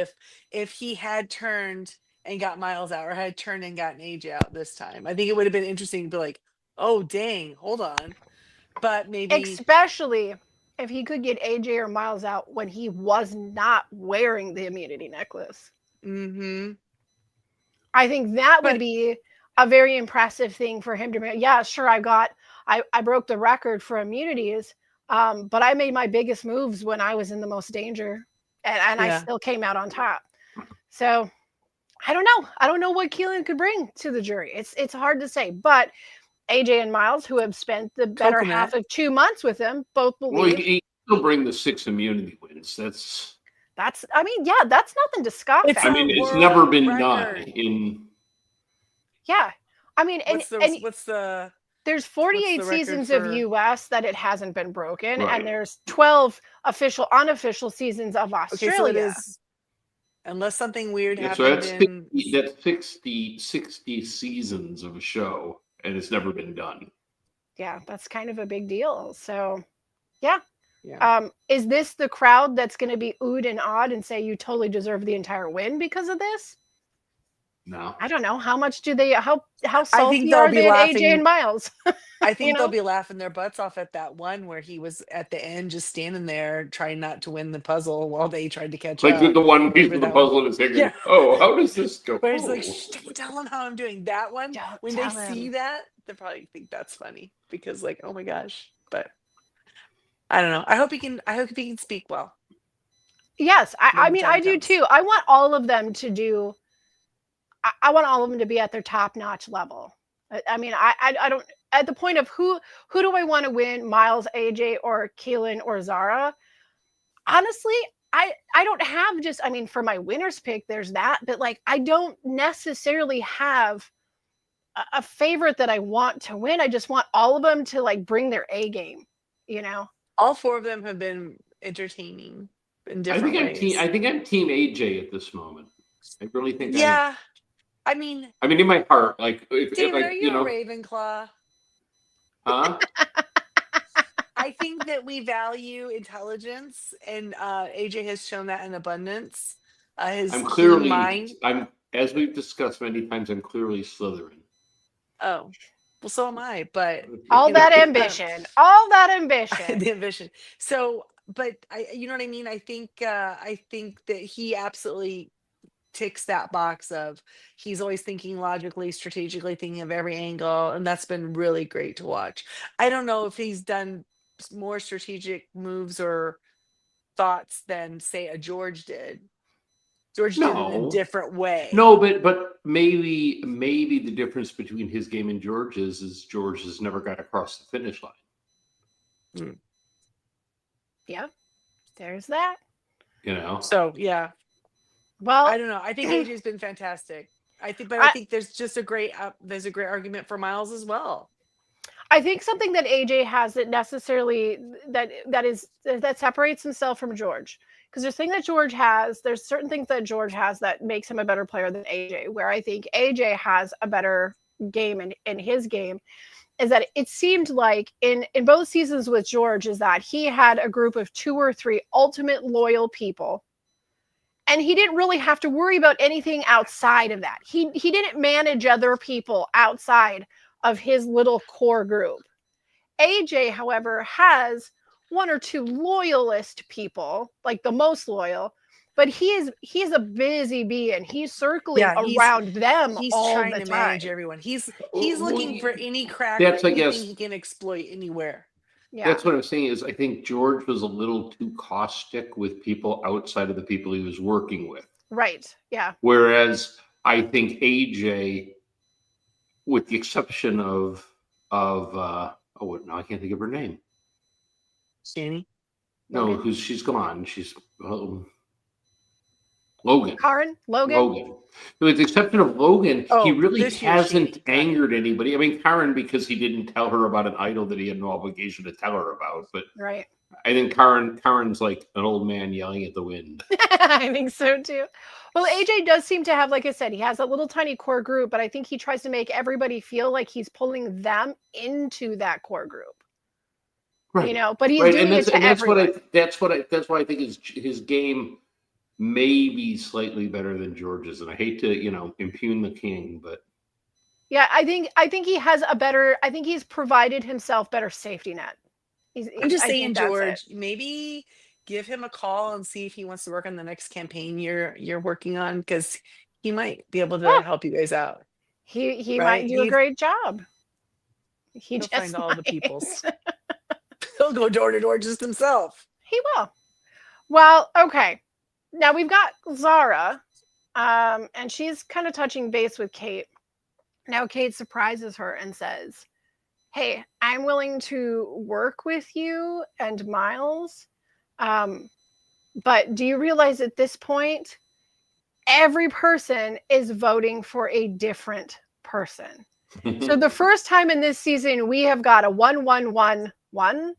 if he had turned and got Miles out, or had turned and gotten AJ out this time. I think it would have been interesting to be like, oh dang, hold on. But maybe Especially if he could get AJ or Miles out when he was not wearing the immunity necklace. mm-hmm. I think that would But be a very impressive thing for him to be. Yeah, sure, I broke the record for immunities, but I made my biggest moves when I was in the most danger, and I yeah. still came out on top. So I don't know. I don't know what Keelan could bring to the jury. It's hard to say, but AJ and Miles, who have spent the better half Coconut. of 2 months with him, both Well, believe he still bring the 6 immunity wins. I mean, yeah, that's nothing to scoff It's at. a it's world never been done record. in. Yeah. I mean, and What's the there's 48 record seasons of for? US that it hasn't been broken, Right. and there's 12 official, unofficial seasons of Okay, so it Australia. is, unless something weird Yeah, so happened that's in 60 seasons of a show, and it's never been done. Yeah, that's kind of a big deal. So, yeah. yeah. Is this the crowd that's going to be oohed and awed and say you totally deserve the entire win because of this? No. I don't know. How much do they? How I think salty they'll are be they at AJ laughing. and Miles? I think You they'll know? be laughing their butts off at that one where he was at the end just standing there trying not to win the puzzle while they tried to catch Like up. the one piece Remember of the that one? puzzle in his head. Yeah. Oh, how does this go? Where he's like, Oh. shh, don't tell him how I'm doing. That one, Don't when they tell see him. that, they probably think that's funny because, like, oh my gosh. But I don't know. I hope he can speak well. Yes, when I the mean, time I do comes. too. I want all of them to do. I want all of them to be at their top notch level. I mean, I don't at the point of who do I want to win, Miles, AJ, or Keelan or Zara? Honestly, I don't have just. I mean, for my winners pick, there's that, but like I don't necessarily have a favorite that I want to win. I just want all of them to like bring their A game. You know. All four of them have been entertaining in different ways. I think I'm team AJ at this moment. I really think Yeah. I mean, in my heart, like if David, like, are you a Ravenclaw? huh? I think that we value intelligence, and AJ has shown that in abundance. His I'm keen clearly mind. as we've discussed many times, I'm clearly Slytherin. Oh, well, so am I. But all that know, ambition, all that ambition. the ambition. So, but you know what I mean. I think that he absolutely ticks that box of he's always thinking logically, strategically, thinking of every angle, and that's been really great to watch. I don't know if he's done more strategic moves or thoughts than, say, a George did. George did it in a different way. No, but maybe the difference between his game and George's is George has never got across the finish line. Yeah, there's that. So yeah. Well, I don't know. I think AJ's been fantastic. I think there's just a great argument for Miles as well. I think something that AJ has that necessarily that separates himself from George, because there's thing that George has. There's certain things that George has that makes him a better player than AJ. Where I think AJ has a better game in his game is that it seemed like in both seasons with George is that he had a group of 2 or 3 ultimate loyal people. And he didn't really have to worry about anything outside of that. He didn't manage other people outside of his little core group. AJ, however, has 1 or 2 loyalist people, like the most loyal, but he's a busy bee and he's circling around them he's all trying the to time. manage everyone. He's looking for any crack, he can exploit anywhere. Yeah. That's what I'm saying is I think George was a little too caustic with people outside of the people he was working with. Right. Yeah. Whereas I think AJ, with the exception of now I can't think of her name. Danny? No, she's gone. She's Logan. Logan. With the exception of Logan, he really this year, hasn't angered anybody. I mean, Karen, because he didn't tell her about an idol that he had no obligation to tell her about. But right. I think Karen's like an old man yelling at the wind. I think so too. Well, AJ does seem to have, like I said, he has a little tiny core group, but I think he tries to make everybody feel like he's pulling them into that core group. Right. You know, but he's doing it to everyone. That's why I think his game may be slightly better than George's, and I hate to impugn the king, but yeah, I think he has I think he's provided himself better safety net. I'm just saying, George, maybe give him a call and see if he wants to work on the next campaign you're working on, because he might be able to help you guys out. He might do a great job. He'll find all the peoples. He'll go door to door just himself. He will. Well, okay. Now we've got Zara, and she's kind of touching base with Kate. Now Kate surprises her and says, "Hey, I'm willing to work with you and Miles, but do you realize at this point, every person is voting for a different person? So the first time in this season, we have got a 1-1-1-1."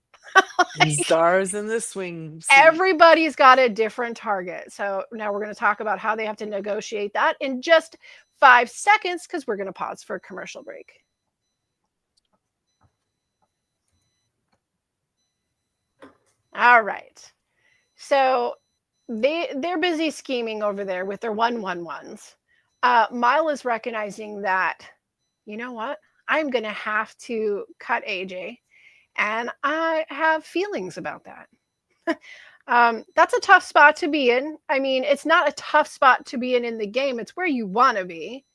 Stars in the swing seat. Everybody's got a different target. So now we're going to talk about how they have to negotiate that in just 5 seconds, because we're going to pause for a commercial break. All right. So they're busy scheming over there with their 1-1-1s. Mile is recognizing that, you know what? I'm going to have to cut AJ. And I have feelings about that. That's a tough spot to be in. I mean, it's not a tough spot to be in the game. It's where you want to be.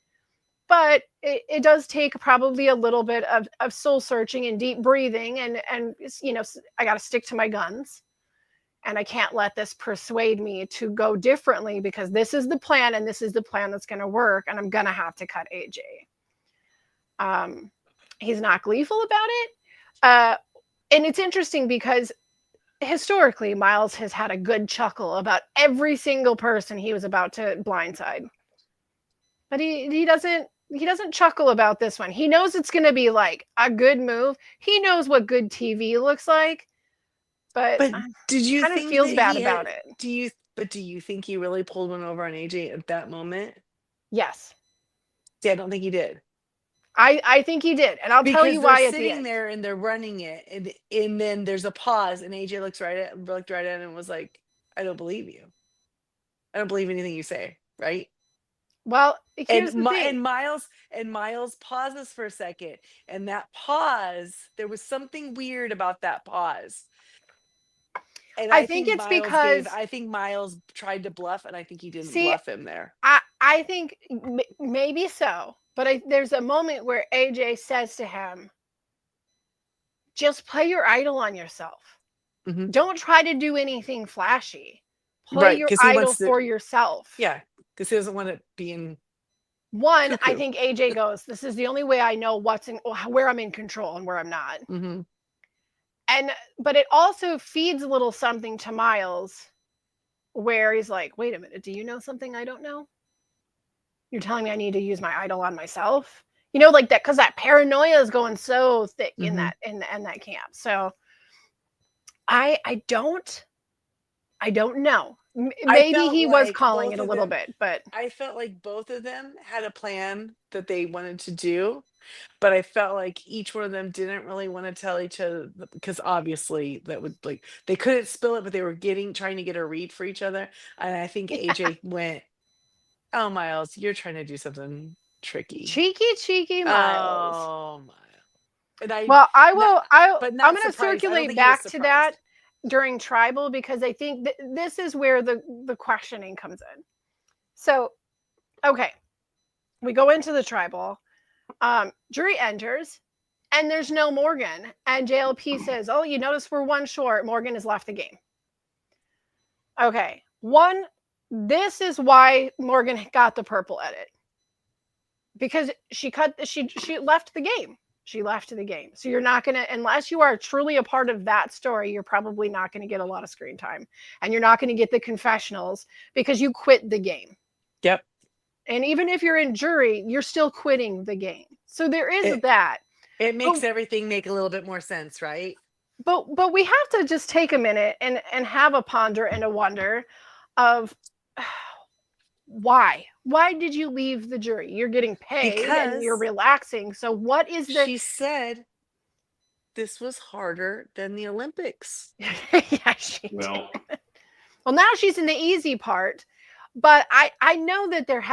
But it does take probably a little bit of soul searching and deep breathing. And I got to stick to my guns. And I can't let this persuade me to go differently, because this is the plan and this is the plan that's going to work. And I'm going to have to cut AJ. He's not gleeful about it. And it's interesting because historically, Miles has had a good chuckle about every single person he was about to blindside. But he doesn't chuckle about this one. He knows it's going to be like a good move. He knows what good TV looks like. But did you kind of feels bad about it? Do you think he really pulled one over on AJ at that moment? Yes. See, I don't think he did. I think he did, and I'll tell you why. They're sitting there and they're running it, and then there's a pause, and AJ looked right at it and was like, "I don't believe you. I don't believe anything you say." Right? Well, here's the thing. And Miles pauses for a second, and that pause, there was something weird about that pause. And I think it's because I think Miles tried to bluff, and I think he didn't bluff him there. I think maybe so. But there's a moment where AJ says to him, just play your idol on yourself. Mm-hmm. Don't try to do anything flashy. Play your idol for yourself. Yeah, because he doesn't want it being... One, I think AJ goes, this is the only way I know where I'm in control and where I'm not. Mm-hmm. But it also feeds a little something to Miles, where he's like, wait a minute, do you know something I don't know? You're telling me I need to use my idol on myself, like that, because that paranoia is going so thick in that camp. So I don't know. Maybe he was calling it a little bit, but I felt like both of them had a plan that they wanted to do, but I felt like each one of them didn't really want to tell each other, because obviously that would they couldn't spill it, but they were trying to get a read for each other. And I think AJ went, "Oh, Miles, you're trying to do something tricky." Cheeky Miles. Oh, Miles. And I'm going to circulate back to that during Tribal, because I think this is where the questioning comes in. So, okay. We go into the Tribal. Jury enters, and there's no Morgan. And JLP says, oh, you notice we're one short. Morgan has left the game. Okay. This is why Morgan got the purple edit, because she left the game. She left the game. So you're not going to, unless you are truly a part of that story, you're probably not going to get a lot of screen time. And you're not going to get the confessionals because you quit the game. Yep. And even if you're in jury, you're still quitting the game. So there is that. It makes everything make a little bit more sense, right? But we have to just take a minute and have a ponder and a wonder of why did you leave the jury? You're getting paid and you're relaxing. So what is the... She said this was harder than the Olympics. Yeah, she did. Well, now she's in the easy part, but I know that there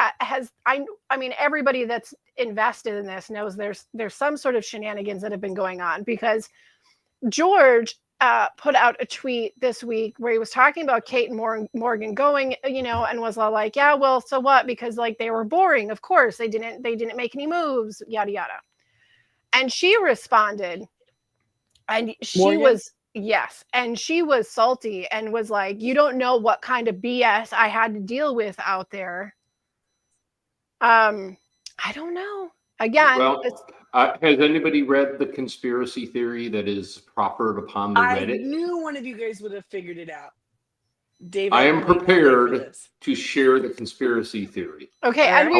I mean everybody that's invested in this knows there's some sort of shenanigans that have been going on, because George put out a tweet this week where he was talking about Kate and Morgan going, and was all like, yeah, well, so what? Because like they were boring. Of course, they didn't make any moves, yada, yada. And she responded, and she was salty and was like, you don't know what kind of BS I had to deal with out there. I don't know. Again, has anybody read the conspiracy theory that is proffered upon the Reddit? I knew one of you guys would have figured it out. David, I am prepared to share the conspiracy theory. Okay, and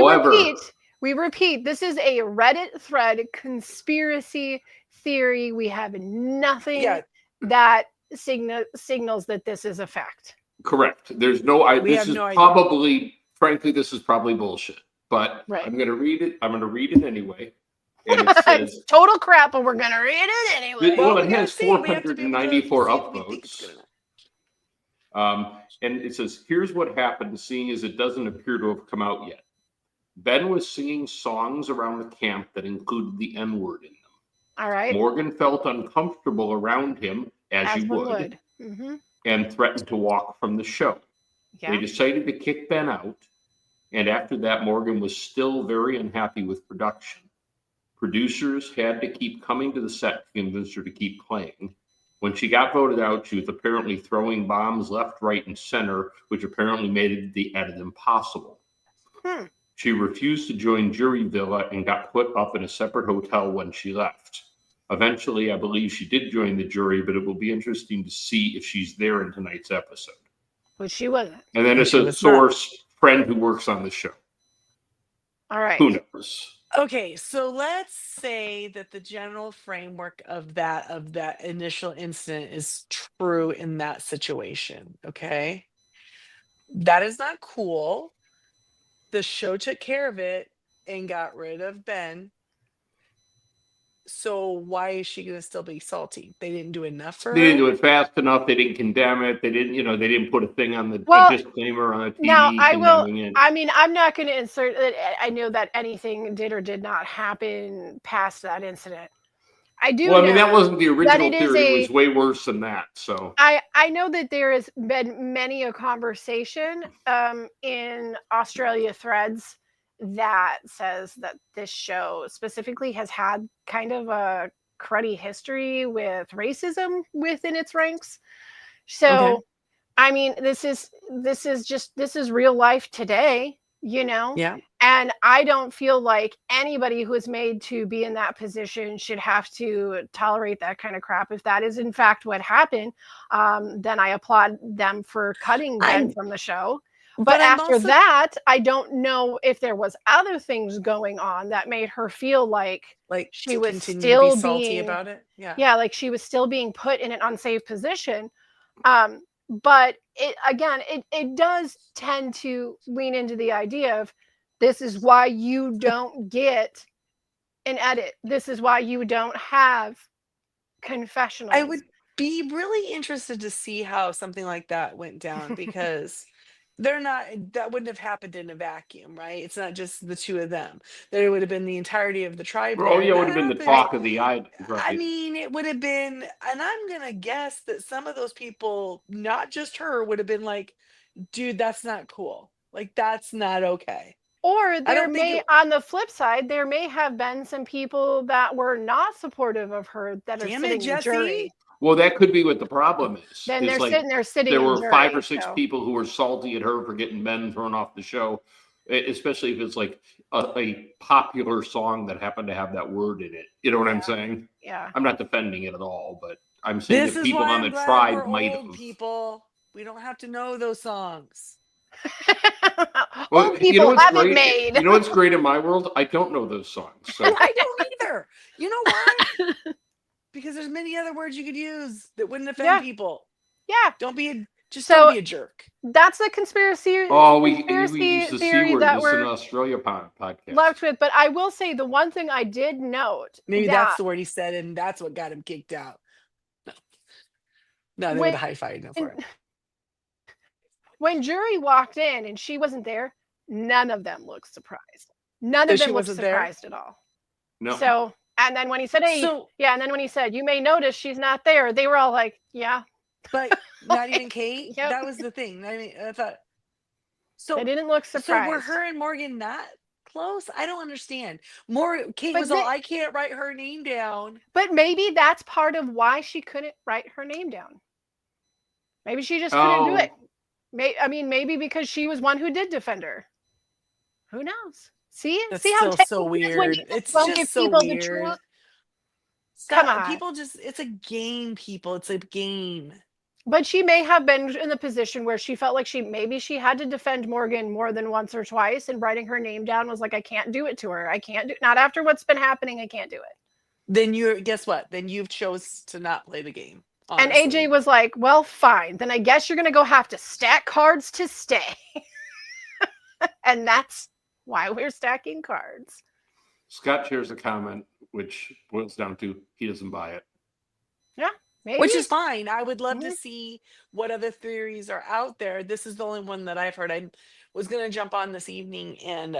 we repeat, this is a Reddit thread conspiracy theory. We have nothing that signals that this is a fact. Correct. There's no this is probably bullshit. But I'm going to read it. I'm going to read it anyway. And it says, it's total crap, but we're going to read it anyway. Well, it has 494 upvotes. And it says, here's what happened, seeing as it doesn't appear to have come out yet. Ben was singing songs around the camp that included the N-word in them. All right. Morgan felt uncomfortable around him, as you would. Mm-hmm. And threatened to walk from the show. Yeah. They decided to kick Ben out. And after that, Morgan was still very unhappy with production. Producers had to keep coming to the set to convince her to keep playing. When she got voted out, she was apparently throwing bombs left, right, and center, which apparently made the edit impossible. She refused to join Jury Villa and got put up in a separate hotel when she left. Eventually, I believe she did join the jury, but it will be interesting to see if she's there in tonight's episode. But she wasn't. And then it's a source... friend who works on the show. All right. Who knows? Okay, so let's say that the general framework of that initial incident is true in that situation. Okay. That is not cool. The show took care of it and got rid of Ben. So why is she going to still be salty? They didn't do enough for her? They didn't do it fast enough. They didn't condemn it. They didn't, they didn't put a thing on the disclaimer on the TV. Now, I'm not going to insert it. I know that anything did or did not happen past that incident. I do. Well, I mean, that wasn't the original theory. It was way worse than that. So I know that there has been many a conversation in Australia threads that says that this show specifically has had kind of a cruddy history with racism within its ranks. So, I mean, this is real life today, Yeah. And I don't feel like anybody who is made to be in that position should have to tolerate that kind of crap. If that is in fact what happened, then I applaud them for cutting Ben from the show. But after that, I don't know if there was other things going on that made her feel like she was still salty about it. Yeah, like she was still being put in an unsafe position. But it does tend to lean into the idea of this is why you don't get an edit. This is why you don't have confessionals. I would be really interested to see how something like that went down because that wouldn't have happened in a vacuum, right? It's not just the two of them. There would have been the entirety of the tribe. Oh, yeah, it would have been the talk of the island. Right? I mean, it would have been, and I'm going to guess that some of those people, not just her, would have been like, dude, that's not cool. Like, that's not okay. Or on the flip side, there may have been some people that were not supportive of her that are sitting in the jury. Well, that could be what the problem is. Then they're sitting there There were 5 or 6 people who were salty at her for getting Ben thrown off the show. especially if it's like a popular song that happened to have that word in it. You know what I'm saying? Yeah. I'm not defending it at all, but I'm saying This that is people why on I'm the glad tribe we're might old have. people. We don't have to know those songs. Well, Old people have it made. You know what's great in my world? I don't know those songs. So I don't either. You know why? Because there's many other words you could use that wouldn't offend people. Yeah. Don't be a So don't be a jerk. that's the conspiracy. we use the C theory word. that This is an we're Australia podcast. left with. But I will say the one thing I did note Maybe that that's the word he said, and that's what got him kicked out. No, they would have high-fived him for it. When Jury walked in and she wasn't there, none of them looked surprised. None of them looked surprised at all. No. So, and then when he said, "Hey," and then when he said, "You may notice she's not there," they were all like, "Yeah." But not even Kate. Yep. That was the thing. I mean, I thought. So they didn't look surprised. So were her and Morgan not close? I don't understand. Kate But was all, "I can't write her name down." But maybe that's part of why she couldn't write her name down. Maybe she just couldn't do it. Maybe because she was one who did defend her. Who knows? See how so weird. It's just so weird. Come on, people it's a game. People, it's a game. But she may have been in the position where she felt like she had to defend Morgan more than once or twice, and writing her name down was like, I can't do it to her. I can't do not after what's been happening. I can't do it. Then guess what? Then you've chose to not play the game. Honestly. And AJ was like, well, fine. Then I guess you're going to go have to stack cards to stay. And that's why we're stacking cards. Scott shares a comment, which boils down to he doesn't buy it. Yeah, maybe. Which is fine. I would love to see what other theories are out there. This is the only one that I've heard. I was going to jump on this evening and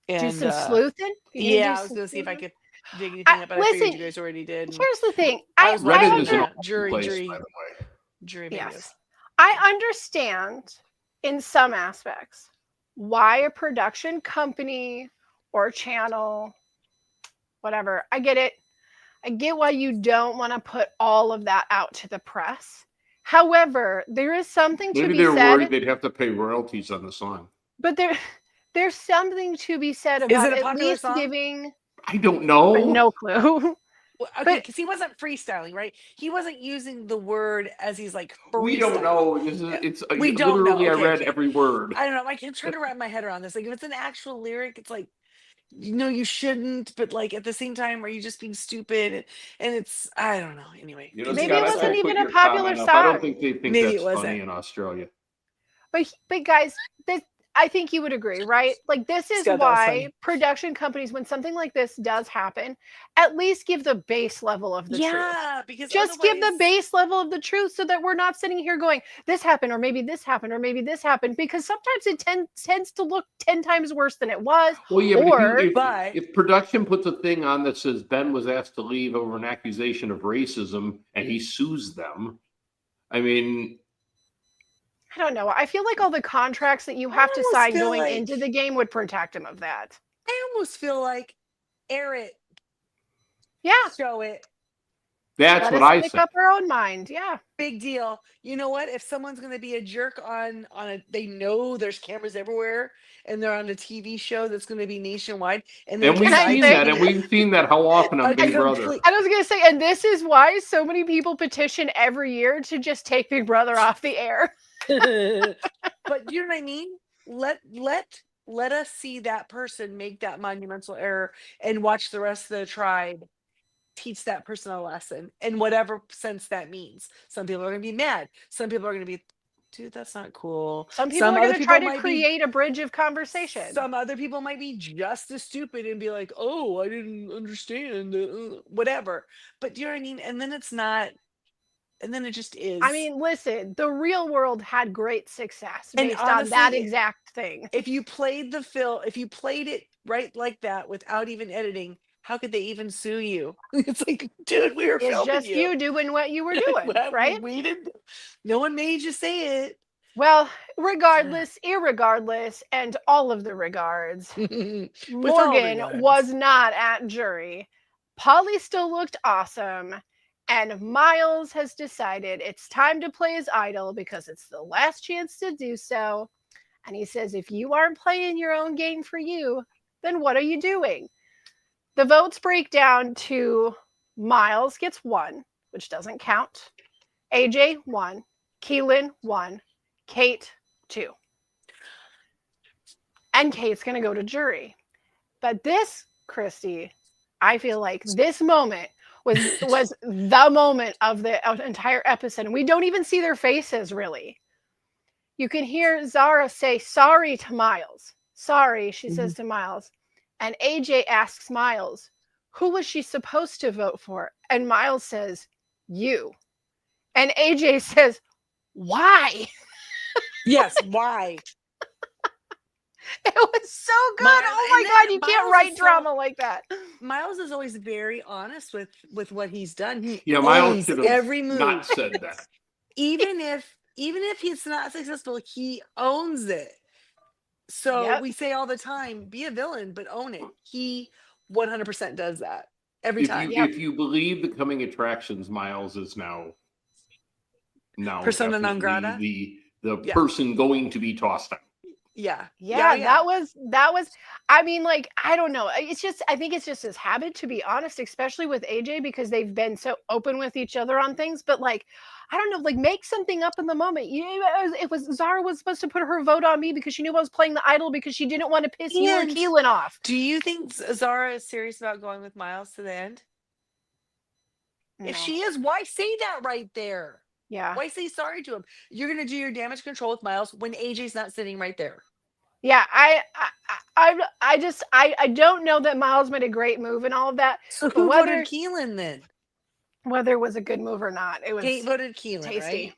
do some sleuthing? Yeah, I was going to see if I could dig anything up, but I figured you guys already did. Here's the thing. Reddit is a jury videos. Yes. I understand in some aspects why a production company or channel, whatever, I get it. I get why you don't want to put all of that out to the press. However, there is something to be said. Maybe they're worried they'd have to pay royalties on the song. But there's something to be said about at least giving. I don't know. No clue. Okay, because he wasn't freestyling, right? He wasn't using the word as he's like freestyling. We don't know. We don't know. I read every word. I don't know. I can try to wrap my head around this. Like, if it's an actual lyric, it's like, you shouldn't. But like at the same time, are you just being stupid? And it's, I don't know. Anyway, maybe it wasn't even a popular song. I don't think they think that's funny in Australia. But guys, I think you would agree, right? Like, this is why production companies, when something like this does happen, at least give the base level of the truth. Yeah, because just give the base level of the truth so that we're not sitting here going, this happened, or maybe this happened, or maybe this happened, because sometimes it tends to look 10 times worse than it was. Well, yeah, but if production puts a thing on that says Ben was asked to leave over an accusation of racism and he sues them, I mean... I don't know. I feel like all the contracts that you have to sign going into the game would protect him of that. I almost feel like air it. Yeah. Show it. That's what I said. Make up our own mind. Yeah. Big deal. You know what? If someone's going to be a jerk they know there's cameras everywhere and they're on a TV show that's going to be nationwide. And we've seen that how often on Big Brother. I was going to say, and this is why so many people petition every year to just take Big Brother off the air. But you know what I mean? Let us see that person make that monumental error and watch the rest of the tribe teach that person a lesson in whatever sense that means. Some people are going to be mad. Some people are going to be, dude, that's not cool. Some people are going to try to create a bridge of conversation. Some other people might be just as stupid and be like, oh, I didn't understand, whatever. But do you know what I mean? And then it's not. And then it just is. I mean, listen, the real world had great success based on that exact thing. If you played it right like that without even editing, how could they even sue you? It's like, dude, we were filming you. It's just you doing what you were doing, right? We didn't. No one made you say it. Well, regardless, irregardless, and all of the regards, Morgan was not at jury. Polly still looked awesome. And Miles has decided it's time to play his idol because it's the last chance to do so. And he says, if you aren't playing your own game for you, then what are you doing? The votes break down to Miles gets 1, which doesn't count. AJ 1, Keelan 1, Kate 2. And Kate's going to go to jury. But this, Christy, I feel like this moment was the moment of the entire episode. And we don't even see their faces, really. You can hear Zara say sorry to Miles. Sorry, she says to Miles. And AJ asks Miles, who was she supposed to vote for? And Miles says, you. And AJ says, why? Yes, why? It was so good. Oh my God, you can't write drama like that. Miles is always very honest with what he's done. Miles should have every move. not said that. Even if he's not successful, he owns it. So we say all the time, be a villain, but own it. He 100% does that every time. If you believe the coming attractions, Miles is now persona non grata. The person going to be tossed out. Yeah. That was I mean, like, I don't know. I think it's just his habit, to be honest, especially with AJ, because they've been so open with each other on things. But like, I don't know, like, make something up in the moment. Zara was supposed to put her vote on me because she knew I was playing the idol because she didn't want to piss you or Keelan off. Do you think Zara is serious about going with Miles to the end? No. If she is, why say that right there? Yeah. Why say sorry to him? You're gonna do your damage control with Miles when AJ's not sitting right there. Yeah, I don't know that Miles made a great move and all of that. So who voted Keelan then? Whether it was a good move or not, it was Kate voted Keelan, tasty.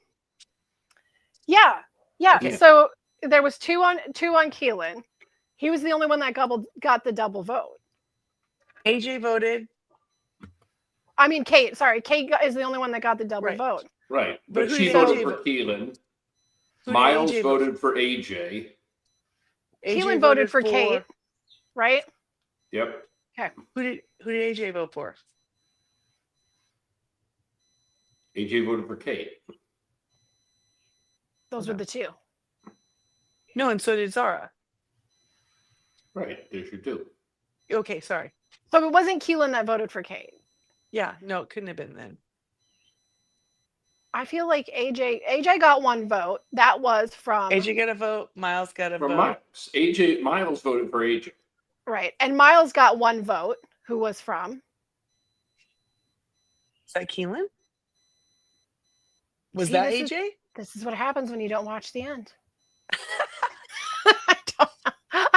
Right? Yeah. Okay. So there was two on Keelan. He was the only one that got the double vote. AJ voted. I mean, Kate. Sorry, Kate is the only one that got the double vote. Right, but she voted for Keelan. Miles voted for AJ. Keelan voted for Kate, right? Yep. Okay. Who did AJ vote for? AJ voted for Kate. Those were the two. No, and so did Zara. Right, there's your two. Okay, sorry. So it wasn't Keelan that voted for Kate. Yeah, no, it couldn't have been then. I feel like AJ got one vote. That was from AJ got a vote. Miles got a vote. Miles voted for AJ. Right, and Miles got one vote. Who was from? Is that Keelan? Was that AJ? This is what happens when you don't watch the end.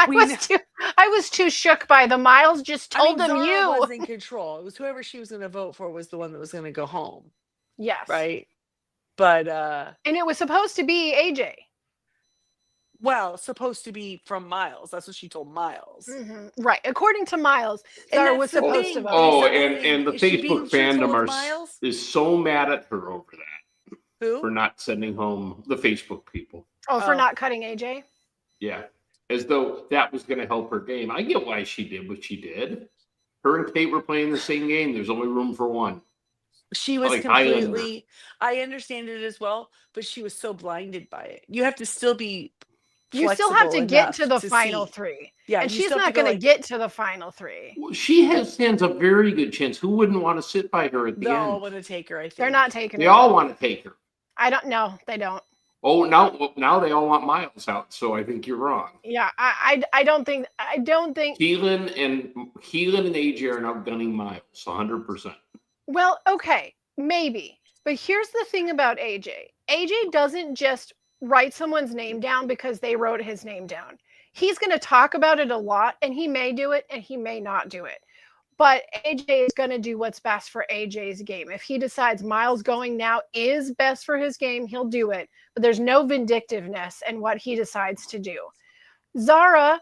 I was too shook by the Miles just told them you was in control. It was whoever she was going to vote for was the one that was going to go home. Yes. Right. But and it was supposed to be AJ. Well, supposed to be from Miles. That's what she told Miles. Mm-hmm. Right. According to Miles, Zara was supposed to vote. And the Facebook fandom is so mad at her over that. Who? For not sending home the Facebook people. Oh, for not cutting AJ? Yeah. As though that was going to help her game. I get why she did what she did. Her and Kate were playing the same game. There's only room for one. She was completely, I understand it as well, but she was so blinded by it. You have to still be You still have to get to the final three. Yeah. And she's not going to get to the final three. Well, she stands a very good chance. Who wouldn't want to sit by her at the end? They all want to take her, I think. They're not taking her. They all want to take her. I don't know. They don't. Oh, now they all want Miles out. So I think you're wrong. Yeah, I don't think. Keelan and AJ are now gunning Miles 100%. Well, okay, maybe. But here's the thing about AJ. AJ doesn't just write someone's name down because they wrote his name down. He's going to talk about it a lot, and he may do it and he may not do it. But AJ is going to do what's best for AJ's game. If he decides Miles going now is best for his game, he'll do it. But there's no vindictiveness in what he decides to do. Zara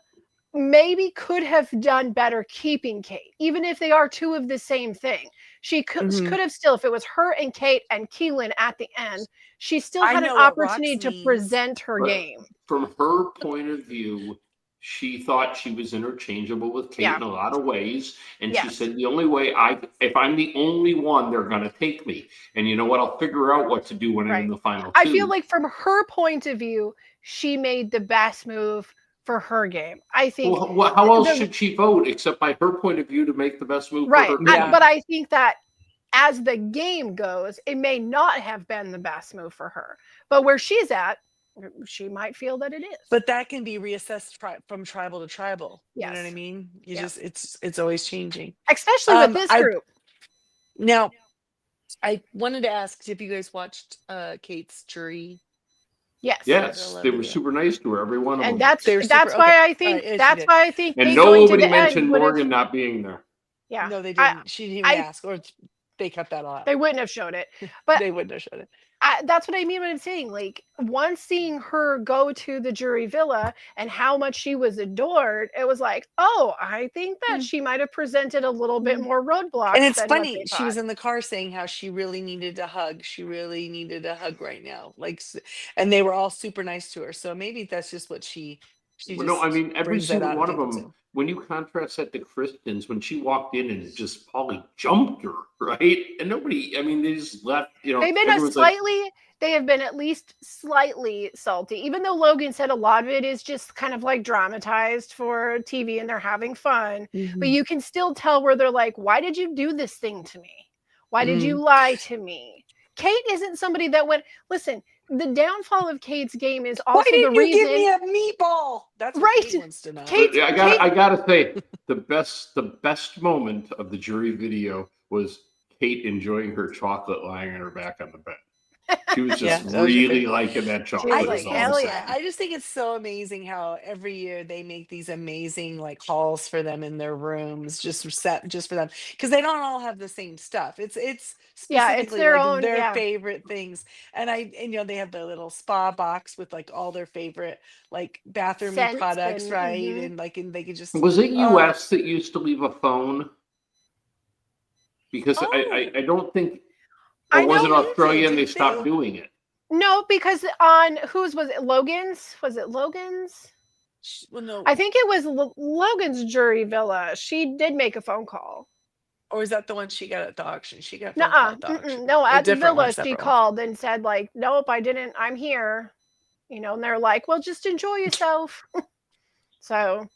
maybe could have done better keeping Kate, even if they are two of the same thing. She could have still, if it was her and Kate and Keelan at the end, she still had an opportunity to present her game. From her point of view, she thought she was interchangeable with Kate Yeah. in a lot of ways. And she Yes. said, the only way if I'm the only one, they're going to take me. And you know what? I'll figure out what to do when I'm in the final two. I feel like from her point of view, she made the best move for her game. I think. Well, how else should she vote except by her point of view to make the best move for her team? But I think that as the game goes, it may not have been the best move for her. But where she's at, she might feel that it is. But that can be reassessed from tribal to tribal. Yes. You know what I mean? You just it's always changing. Especially with this group. Now, I wanted to ask if you guys watched Kate's jury. Yes, they were super nice to her, every one of them. And that's why I think and nobody mentioned Morgan not being there. Yeah. No, they didn't. She didn't even ask, or they cut that off. They wouldn't have showed it. But they wouldn't have showed it. That's what I mean when I'm saying, like, once seeing her go to the jury villa and how much she was adored, it was like, oh, I think that she might have presented a little bit more roadblocks. And it's funny, she was in the car saying how she really needed a hug. She really needed a hug right now. Like, and they were all super nice to her. So maybe that's just what she no, I mean, every single one of them. When you contrast that to Kristen's, when she walked in and just Polly jumped her, right? And nobody, I mean, they just left, you know. They've been they have been at least slightly salty, even though Logan said a lot of it is just kind of like dramatized for TV and they're having fun. But you can still tell where they're like, why did you do this thing to me? Why did you lie to me? Kate isn't somebody that went, listen, the downfall of Kate's game is also the reason. Why did you give me a meatball? That's what Kate wants to know. I gotta say, the best moment of the jury video was Kate enjoying her chocolate lying on her back on the bed. She was just really liking that chocolate. I just think it's so amazing how every year they make these amazing like halls for them in their rooms, just for them, because they don't all have the same stuff. It's specifically it's their like own their favorite things, and you know, they have the little spa box with like all their favorite like bathroom products, right? And like, and they could just. Was it US that used to leave a phone? Because I don't think. Or was it Australia and they stopped doing it? No, because on was it? Logan's? Was it Logan's? Well, no. I think it was Logan's jury villa. She did make a phone call. Or is that the one she got at the auction? She got no, at the villa she called and said like, nope, I didn't. I'm here. You know, and they're like, well, just enjoy yourself. So,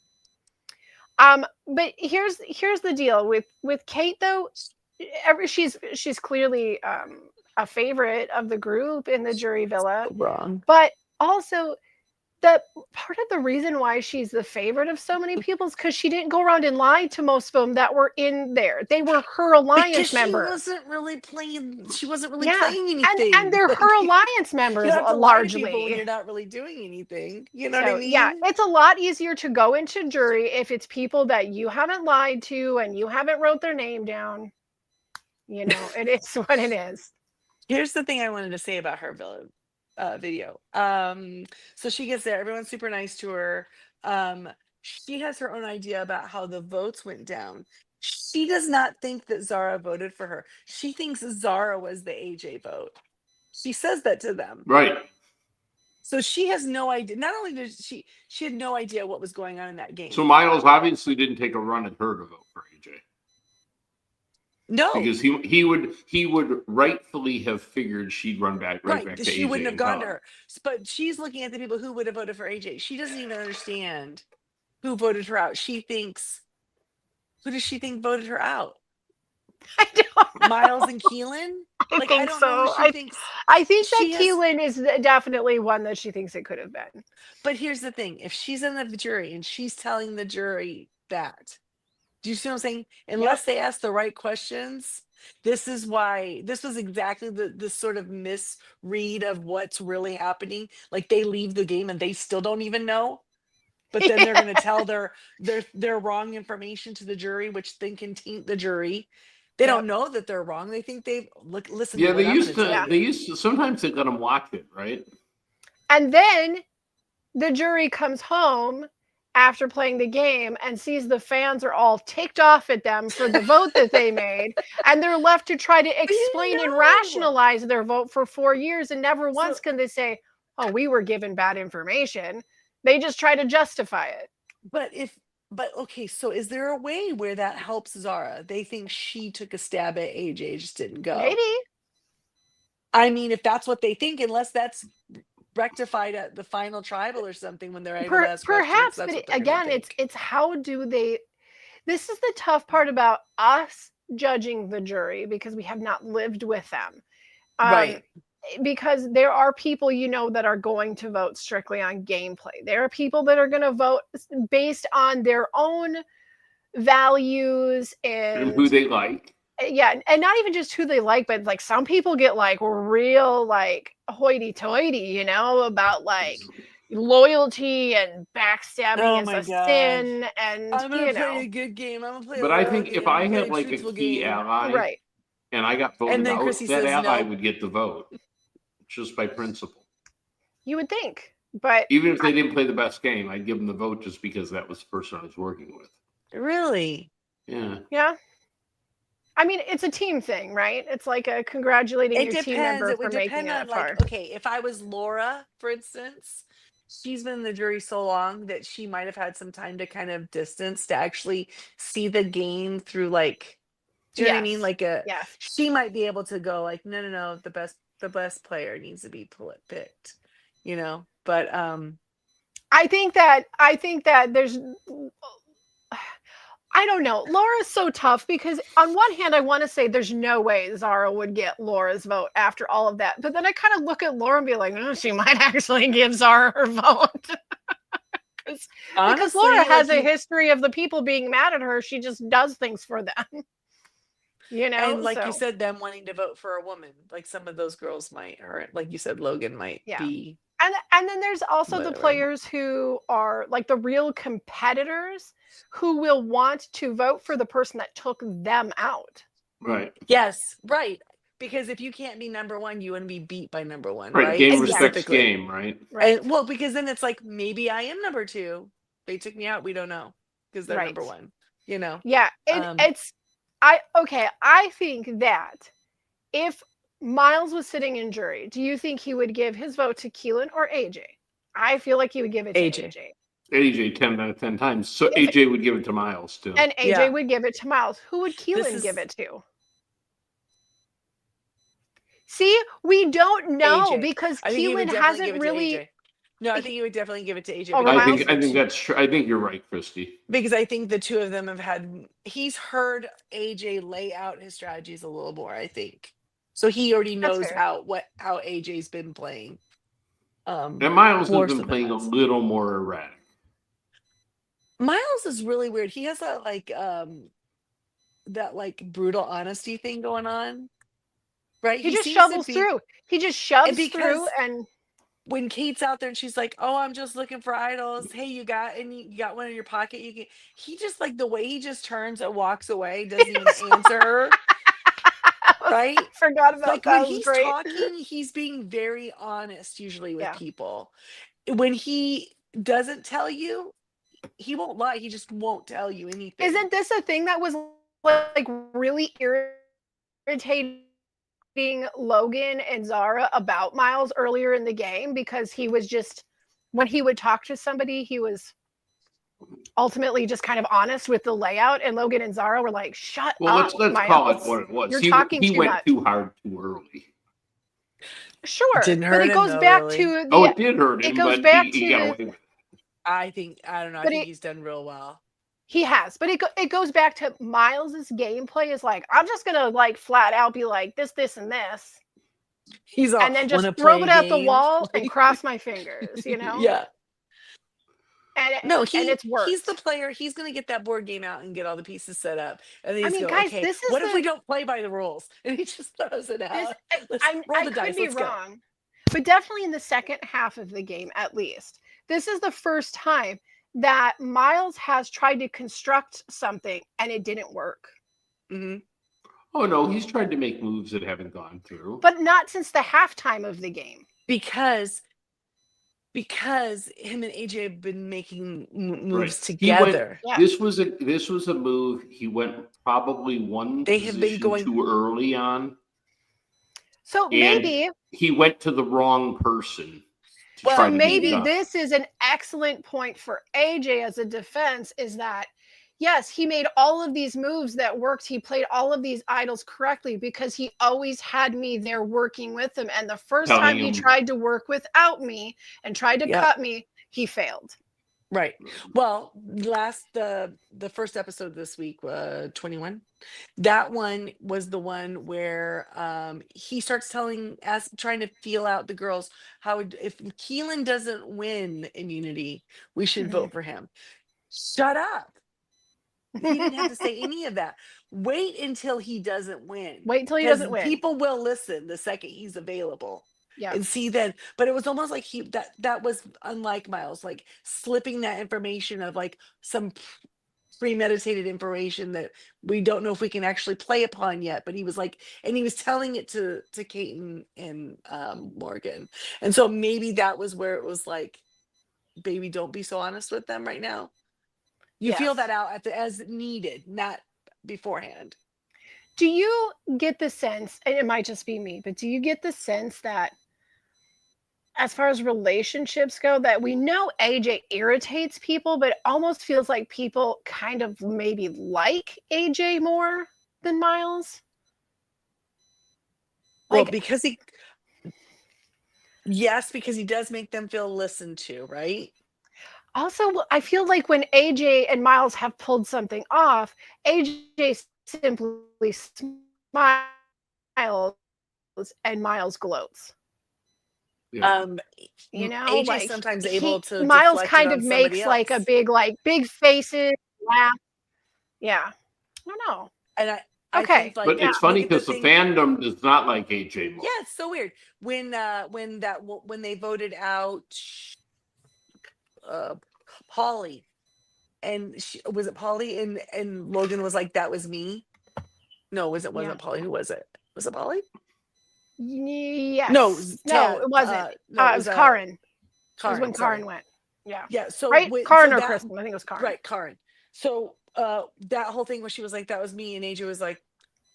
but here's the deal with Kate though. She's clearly a favorite of the group in the jury villa. Wrong. But also the part of the reason why she's the favorite of so many people is because she didn't go around and lie to most of them that were in there. They were her alliance members. She wasn't really playing anything. And they're her alliance members largely. When you're not really doing anything. You know what I mean? Yeah, it's a lot easier to go into jury if it's people that you haven't lied to and you haven't wrote their name down. You know, it is what it is. Here's the thing I wanted to say about her video. So she gets there. Everyone's super nice to her. She has her own idea about how the votes went down. She does not think that Zara voted for her. She thinks Zara was the AJ vote. She says that to them. Right. So she has no idea. Not only did she had no idea what was going on in that game. So Miles obviously didn't take a run at her to vote for AJ. No, because he would rightfully have figured she'd run back back to AJ. She wouldn't have gone to her. But she's looking at the people who would have voted for AJ. She doesn't even understand who voted her out. She thinks, who does she think voted her out? I don't know. Miles and Keelan? I think so. I think that Keelan is definitely one that she thinks it could have been. But here's the thing: if she's in the jury and she's telling the jury that. Do you see what I'm saying? Unless they ask the right questions, this is why this was exactly the sort of misread of what's really happening. Like they leave the game and they still don't even know, but then they're going to tell their wrong information to the jury, which then can taint the jury. They don't know that they're wrong. They think listen. Yeah, they used to. Sometimes they let them watch it, right? And then the jury comes home after playing the game and sees the fans are all ticked off at them for the vote that they made, and they're left to try to explain and rationalize their vote for 4 years, and never once can they say, oh, we were given bad information. They just try to justify it. But okay, so is there a way where that helps Zara? They think she took a stab at AJ, just didn't go. Maybe. I mean, if that's what they think, unless that's rectified at the final tribal or something when they're able to ask questions. Perhaps, That's but what they're again, gonna think. it's how do they. This is the tough part about us judging the jury because we have not lived with them. Right. Because there are people, you know, that are going to vote strictly on gameplay. There are people that are going to vote based on their own values And who they like. Yeah, and not even just who they like, but like some people get like real like hoity-toity, you know, about like loyalty and backstabbing is a sin, and I'm gonna play a good game. I'm gonna play. But I think if I had like a key ally, right, and I got voted and then out, Chrissy that says ally no. would get the vote, just by principle. You would think, but even if they didn't play the best game, I'd give them the vote just because that was the person I was working with. Really? Yeah. Yeah. I mean, it's a team thing, right? It's like a congratulating your team member for making it far. Like, okay, if I was Laura, for instance, she's been in the jury so long that she might have had some time to kind of distance to actually see the game through, like, do you know what I mean? Like she might be able to go like, no, the best player needs to be picked, you know. But I think that there's. I don't know. Laura's so tough because on one hand, I want to say there's no way Zara would get Laura's vote after all of that. But then I kind of look at Laura and be like, oh, she might actually give Zara her vote. Because Laura has a history of the people being mad at her. She just does things for them. You know? And like you said, them wanting to vote for a woman. Like some of those girls might, or like you said, Logan might be. And then there's also the players who are like the real competitors who will want to vote for the person that took them out. Right. Yes, right. Because if you can't be number one, you want to be beat by number one, right? Game respects game, right? And, well, because then it's like, maybe I am number two. They took me out. We don't know because they're number one, you know? Yeah. I think that if Miles was sitting in jury, do you think he would give his vote to Keelan or AJ? I feel like he would give it to AJ. AJ 10 out of 10 times. So AJ would give it to Miles too. And AJ would give it to Miles. Who would Keelan give it to? See, we don't know AJ. because Keelan hasn't really. No, I think he would definitely give it to AJ. I think that's true. I think you're right, Christy. Because I think the two of them he's heard AJ lay out his strategies a little more, I think. So he already knows how AJ's been playing. And Miles has been playing a little more erratic. Miles is really weird. He has that brutal honesty thing going on. Right? He just shovels through. He just shoves through, and when Kate's out there and she's like, "Oh, I'm just looking for idols. Hey, you got one in your pocket? He just like the way he just turns and walks away, doesn't even answer her. Right? I forgot about that. When he's talking, he's being very honest usually with people. When he doesn't tell you, he won't lie. He just won't tell you anything. Isn't this a thing that was like really irritating Logan and Zara about Miles earlier in the game? Because he was just, when he would talk to somebody, he was ultimately just kind of honest with the layout, and Logan and Zara were like, shut up, let's Miles. call it what it was. You're talking he too went much. too hard too early. Sure, didn't hurt but it goes back to it did hurt him. It goes back to he got away with it. I don't know. I think he's done real well. He has, but it goes back to Miles's gameplay is like, I'm just gonna like flat out be like this, and this. He's all, and then just throw it at the wall and cross my fingers, you know? Yeah. And it's worked. He's the player. He's going to get that board game out and get all the pieces set up. And then he's guys, okay, this is what if we don't play by the rules? And he just throws it out. Roll the dice. Could be wrong, but definitely in the second half of the game, at least, this is the first time that Miles has tried to construct something and it didn't work. Mm-hmm. Oh no, he's tried to make moves that haven't gone through. But not since the halftime of the game. Because him and AJ have been making moves together. This was a move he went probably one they have been going too early on. So maybe he went to the wrong person So maybe this is an excellent point for AJ as a defense, is that yes, he made all of these moves that worked. He played all of these idols correctly because he always had me there working with him. And the first time he tried to work without me and tried to cut me, he failed. Right. Well, the first episode this week, 21, that one was the one where he starts trying to feel out the girls if Keelan doesn't win immunity, we should vote for him. Shut up. He didn't have to say any of that. Wait until he doesn't win. Wait until he doesn't win. People will listen the second he's available. Yeah. And see then, but it was almost like that was unlike Miles, like slipping that information of like some premeditated information that we don't know if we can actually play upon yet. But he was like, and he was telling it to Kate and Morgan. And so maybe that was where it was like, baby, don't be so honest with them right now. You feel that out as needed, not beforehand. Do you get the sense, and it might just be me, but do you get the sense that as far as relationships go, that we know AJ irritates people, but it almost feels like people kind of maybe like AJ more than Miles? Well, because he does make them feel listened to, right? Also, I feel like when AJ and Miles have pulled something off, AJ simply smiles and Miles gloats. Yeah. You know, AJ like sometimes able to Miles kind of makes like a big faces laugh. Yeah, I don't know. And I think, like, but it's funny because the fandom does not like AJ more. Yeah, it's so weird when they voted out Polly, and was it Polly and Logan was like, that was me. No, wasn't Polly. Who was it? Was it Polly? Yes. No, it wasn't. It was Karin. It was when Karin went. Yeah. Yeah. So right, Karin or Kristen? I think it was Karin. Right, Karin. So that whole thing where she was like, that was me, and AJ was like,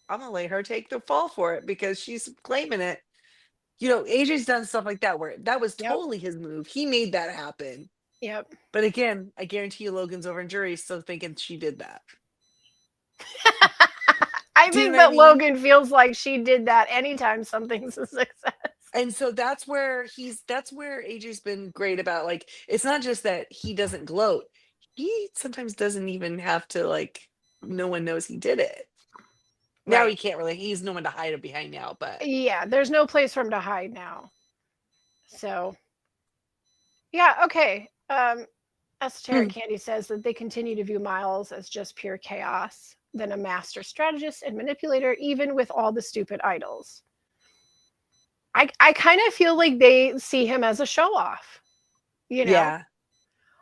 I'm gonna let her take the fall for it because she's claiming it. You know, AJ's done stuff like that where that was totally his move. He made that happen. Yep. But again, I guarantee you Logan's over in jury still thinking she did that. I think that Logan feels like she did that anytime something's a success. And so that's where AJ's been great about, like, it's not just that he doesn't gloat. He sometimes doesn't even have to, like, no one knows he did it. Now he can't really, he's no one to hide it behind now, but yeah, there's no place for him to hide now. So yeah, okay. Esoteric Candy says that they continue to view Miles as just pure chaos, then a master strategist and manipulator, even with all the stupid idols. I kind of feel like they see him as a show off. You know? Yeah.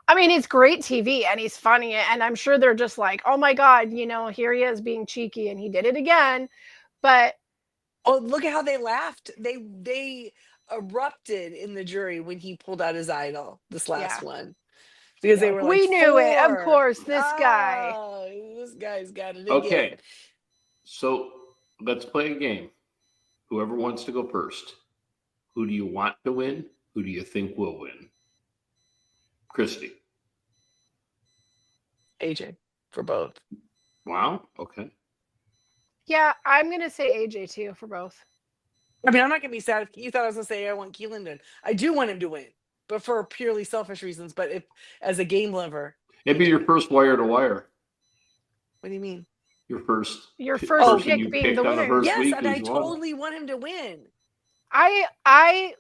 I mean, it's great TV and he's funny, and I'm sure they're just like, oh my God, you know, here he is being cheeky and he did it again. But oh, look at how they laughed. They erupted in the jury when he pulled out his idol, this last one. Because they were like, we knew it, of course, this guy. Oh, this guy's got it again. Okay. So let's play a game. Whoever wants to go first. Who do you want to win? Who do you think will win? Christy. AJ for both. Wow. Okay. Yeah, I'm going to say AJ too for both. I mean, I'm not going to be sad if you thought I was going to say I want Keelan to. I do want him to win, but for purely selfish reasons. But if, as a game lover. It'd be your first wire to wire. What do you mean? Your first pick being the winner. Yes, and I totally want him to win. I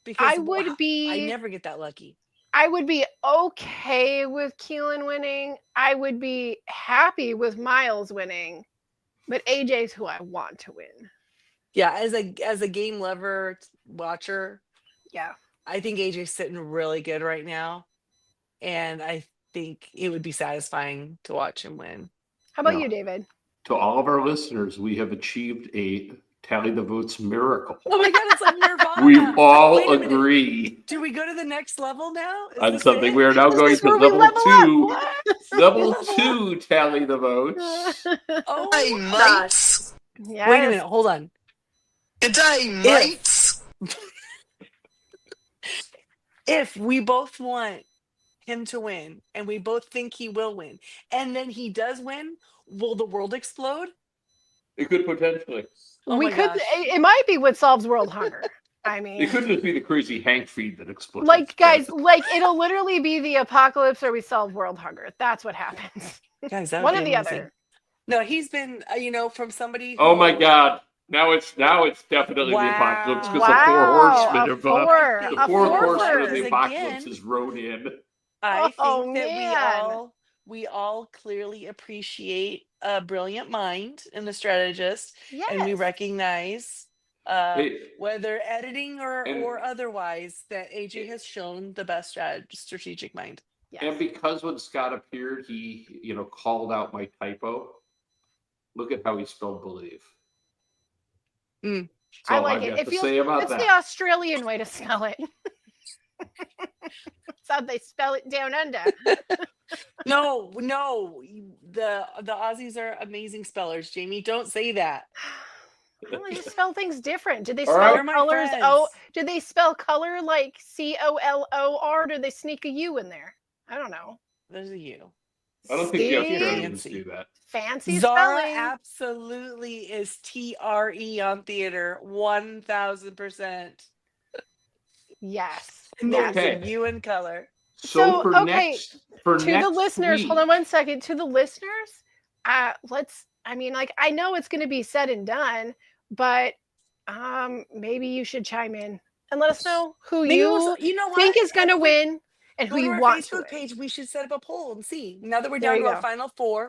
never get that lucky. I would be okay with Keelan winning. I would be happy with Miles winning, but AJ's who I want to win. Yeah, as a game lover watcher, yeah, I think AJ's sitting really good right now, and I think it would be satisfying to watch him win. How about you, David? To all of our listeners, we have achieved a Tally the Votes miracle. Oh my God, it's like Nirvana. We all agree. Do we go to the next level now? On something we are now going to level 2. Level 2 Tally the Votes. Oh hey, mates. Yes. Wait a minute, hold on. Good day, mates. if we both want him to win and we both think he will win, and then he does win, will the world explode? It could potentially. Oh we my could. gosh. It might be what solves world hunger. I mean, It could just be the crazy Hank feed that explodes. like guys, like it'll literally be the apocalypse or we solve world hunger. That's what happens. Guys, that would One be or the amazing. other. No, he's been, from somebody. Oh my God! Now it's definitely the apocalypse because the four horsemen of the four horsemen of the apocalypse is rode in. I think that we all clearly appreciate a brilliant mind and a strategist, and we recognize whether editing or otherwise that AJ has shown the best strategic mind. Yes. And because when Scott appeared, he called out my typo. Look at how he spelled believe. I like it. It's the Australian way to spell it. That's how they spell it down under. No, the Aussies are amazing spellers. Jamie, don't say that. Well, they just spell things different. Did they spell colors? Oh, did they spell color like COLOR? Did they sneak a U in there? I don't know. There's a U. I don't think the Australians do that. Fancy Zara spelling. absolutely is TRE on theater, 1000%. Yes. And there's a U in color. So for next the listeners, week, hold on one second. To the listeners, I know it's going to be said and done, but maybe you should chime in and let us know who you think is going to win and who you want to win. Facebook page, we should set up a poll and see. Now that we're down to our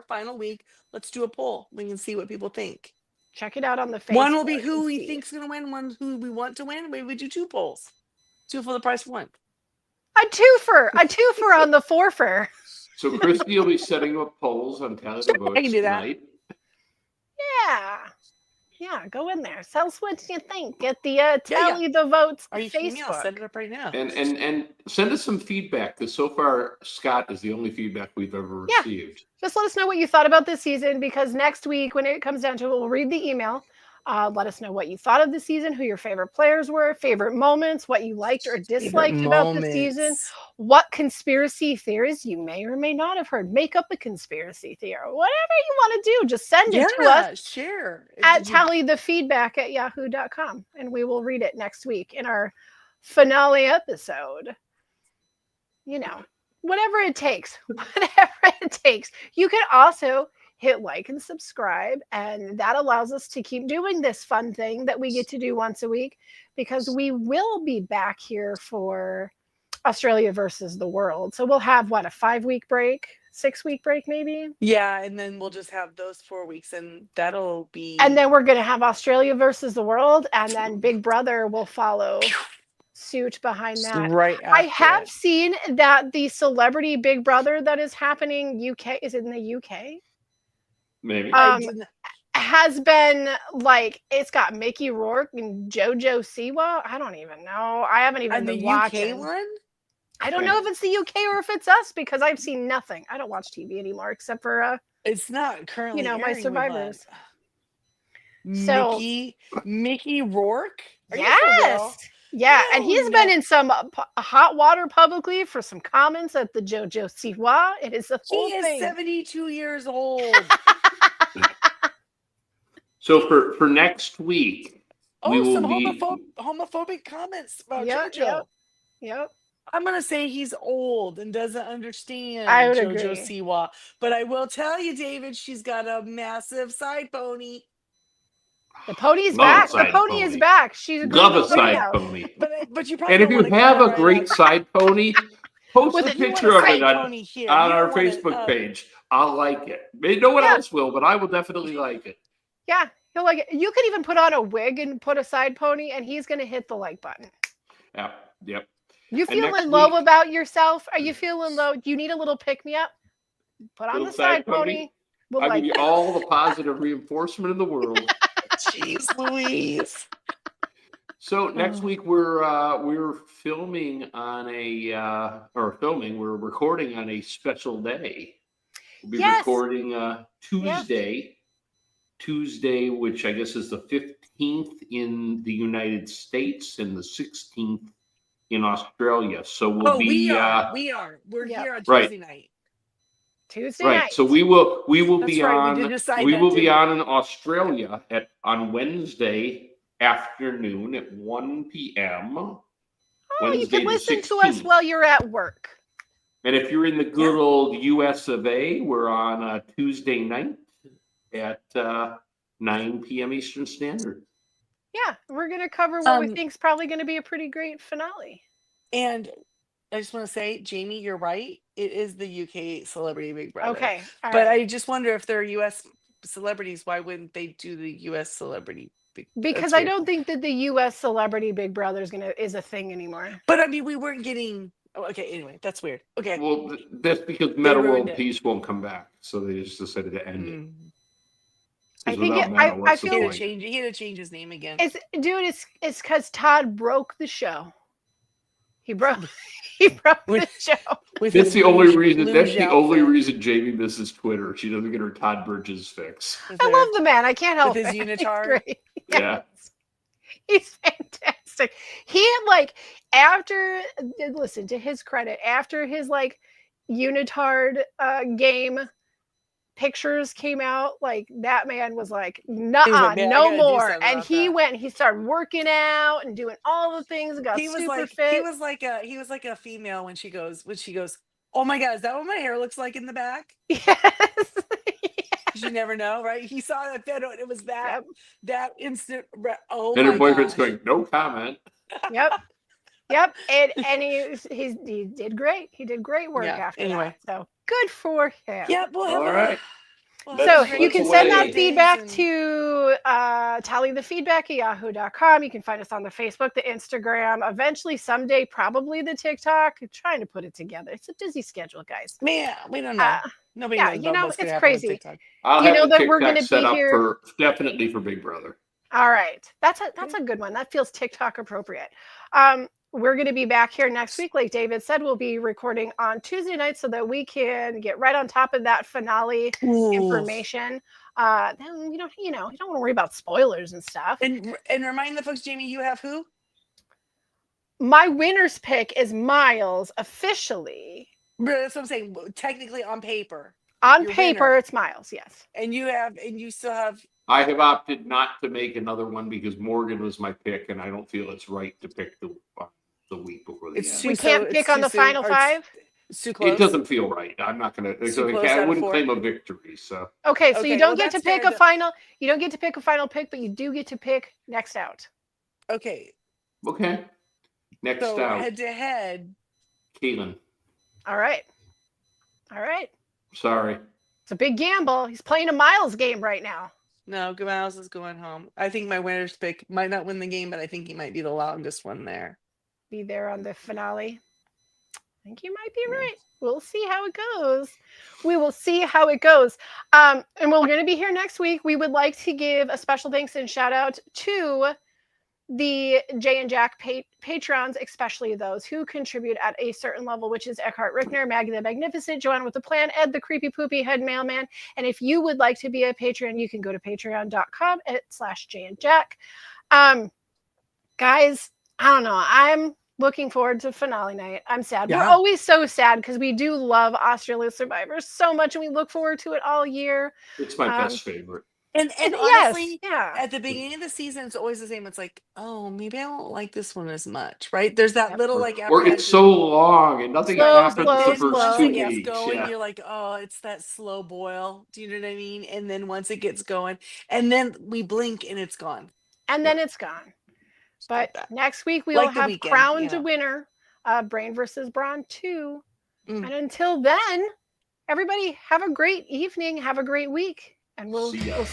final week, let's do a poll. We can see what people think. Check it out on the Facebook. One will be who we think's going to win, one who we want to win. Maybe we do 2 polls. 2 for the price of 1. A twofer on the fourfer. So Christy will be setting up polls on Tally the Votes tonight. Yeah, go in there. Tell us what you think. Get the Tally the Votes Are you Facebook. I'll set it up right now. And send us some feedback because so far Scott is the only feedback we've ever received. Just let us know what you thought about this season because next week when it comes down to it, we'll read the email. Let us know what you thought of the season, who your favorite players were, favorite moments, what you liked or disliked about the season, what conspiracy theories you may or may not have heard. Make up a conspiracy theory. Whatever you want to do, just send it to us. Share. At tallythefeedback@yahoo.com. And we will read it next week in our finale episode. Whatever it takes. You can also hit like and subscribe, and that allows us to keep doing this fun thing that we get to do once a week because we will be back here for Australia versus the world. So we'll have a 5-week break, 6-week break maybe. Yeah, and then we'll just have those 4 weeks, and that'll be. And then we're gonna have Australia versus the world, and then Big Brother will follow suit behind that. Right. I have seen that the celebrity Big Brother that is happening is it in the UK? Maybe. Has been it's got Mickey Rourke and JoJo Siwa. I don't even know. I haven't even been watching. UK one? I don't know if it's the UK or if it's us because I've seen nothing. I don't watch TV anymore except for it's not currently my Survivors. So Mickey Rourke? Yes. Yeah, and he's been in some hot water publicly for some comments at the JoJo Siwa. It is a whole thing. He is 72 years old. So for next week, we will some be homophobic comments about JoJo. Yep. I'm gonna say he's old and doesn't understand I would JoJo agree. Siwa, but I will tell you, David, she's got a massive side pony. The pony's back. The pony is back. She's love a side pony. But you probably and if you have a great side pony, post a picture of it on our Facebook page. I'll like it. No one else will, but I will definitely like it. Yeah, he'll like it. You could even put on a wig and put a side pony, and he's going to hit the like button. Yeah, yep. You feeling low about yourself? Are you feeling low? Do you need a little pick-me-up? Put on the side pony. I'll give you all the positive reinforcement in the world. Jeez Louise. So next week we're filming on we're recording on a special day. We'll be recording Tuesday, which I guess is the 15th in the United States and the 16th in Australia. So we'll be. We are. We're here on Right. Tuesday night. Tuesday Right. night. So we will That's be right, on. we did decide We that, will be didn't on in Australia on Wednesday afternoon at 1 p.m. Oh, Wednesday you can the listen to us 16th. while you're at work. And if you're in the good old US of A, we're on Tuesday night at 9 p.m. Eastern Standard. Yeah, we're going to cover what we think is probably going to be a pretty great finale. And I just want to say, Jamie, you're right. It is the UK Celebrity Big Brother. Okay. But I just wonder if they're US celebrities, why wouldn't they do the US Celebrity Big Brother? Because I don't think that the US Celebrity Big Brother is a thing anymore. But I mean, we weren't getting. Oh, okay, anyway, that's weird. Okay. Well, that's because Meta World Peace won't come back, so they just decided to end it. I think I feel he had to change his name again. It's because Todd broke the show. He broke the show. That's the only reason. That's the only reason Jamie misses Twitter. She doesn't get her Todd Bridges fix. I love the man. I can't help with his it. unitard. Yeah. He's fantastic. He had listen, to his credit, after his unitard game pictures came out, that man was like, nah, no more. And he started working out and doing all the things and got super fit. He was like a female when she goes, oh my God, is that what my hair looks like in the back? Yes. You never know, right? He saw that photo and it was that instant. Oh, and her boyfriend's going, no comment. Yep. And he did great. He did great work after that. So good for him. Yep. All right. So you can send that feedback to tallythefeedback@yahoo.com. You can find us on the Facebook, the Instagram, eventually someday, probably the TikTok. I'm trying to put it together. It's a busy schedule, guys. Man, we don't know. Nobody knows about what's it's crazy. I'll have that we're going to be here definitely for Big Brother. All right. That's a good one. That feels TikTok appropriate. We're going to be back here next week. Like David said, we'll be recording on Tuesday night so that we can get right on top of that finale information. Then you don't want to worry about spoilers and stuff. And remind the folks, Jamie, you have who? My winner's pick is Miles officially. That's what I'm saying. Technically on paper. On paper, winner. It's Miles, yes. And you still have. I have opted not to make another one because Morgan was my pick, and I don't feel it's right to pick the week before the end. We can't pick on the final five? It's too close. It doesn't feel right. I'm not going to. I wouldn't claim a victory. So okay, so you don't get to pick a final. You don't get to pick a final pick, but you do get to pick next out. Okay. Next out. Head to head. Caitlin. All right. Sorry. It's a big gamble. He's playing a Miles game right now. No, Miles is going home. I think my winner's pick might not win the game, but I think he might be the longest one there. Be there on the finale. I think you might be right. We'll see how it goes. We will see how it goes. And we're going to be here next week. We would like to give a special thanks and shout out to the Jay and Jack patrons, especially those who contribute at a certain level, which is Eckhart Rickner, Maggie the Magnificent, Joanna with the Plan, Ed the Creepy Poopy Head Mailman. And if you would like to be a patron, you can go to patreon.com/Jay and Jack. Guys, I don't know. I'm looking forward to finale night. I'm sad. Yeah. We're always so sad because we do love Australia Survivor so much, and we look forward to it all year. It's my best favorite. And honestly, at the beginning of the season, it's always the same. It's like, oh, maybe I don't like this one as much, right? There's that little or it's so long and nothing happens the first 2 weeks. You're like, oh, it's that slow boil. Do you know what I mean? And then once it gets going, and then we blink and it's gone. And then it's gone. But next week we will have crowned a winner, Brawn versus Brawn 2. And until then, everybody have a great evening, have a great week. And we'll see ya.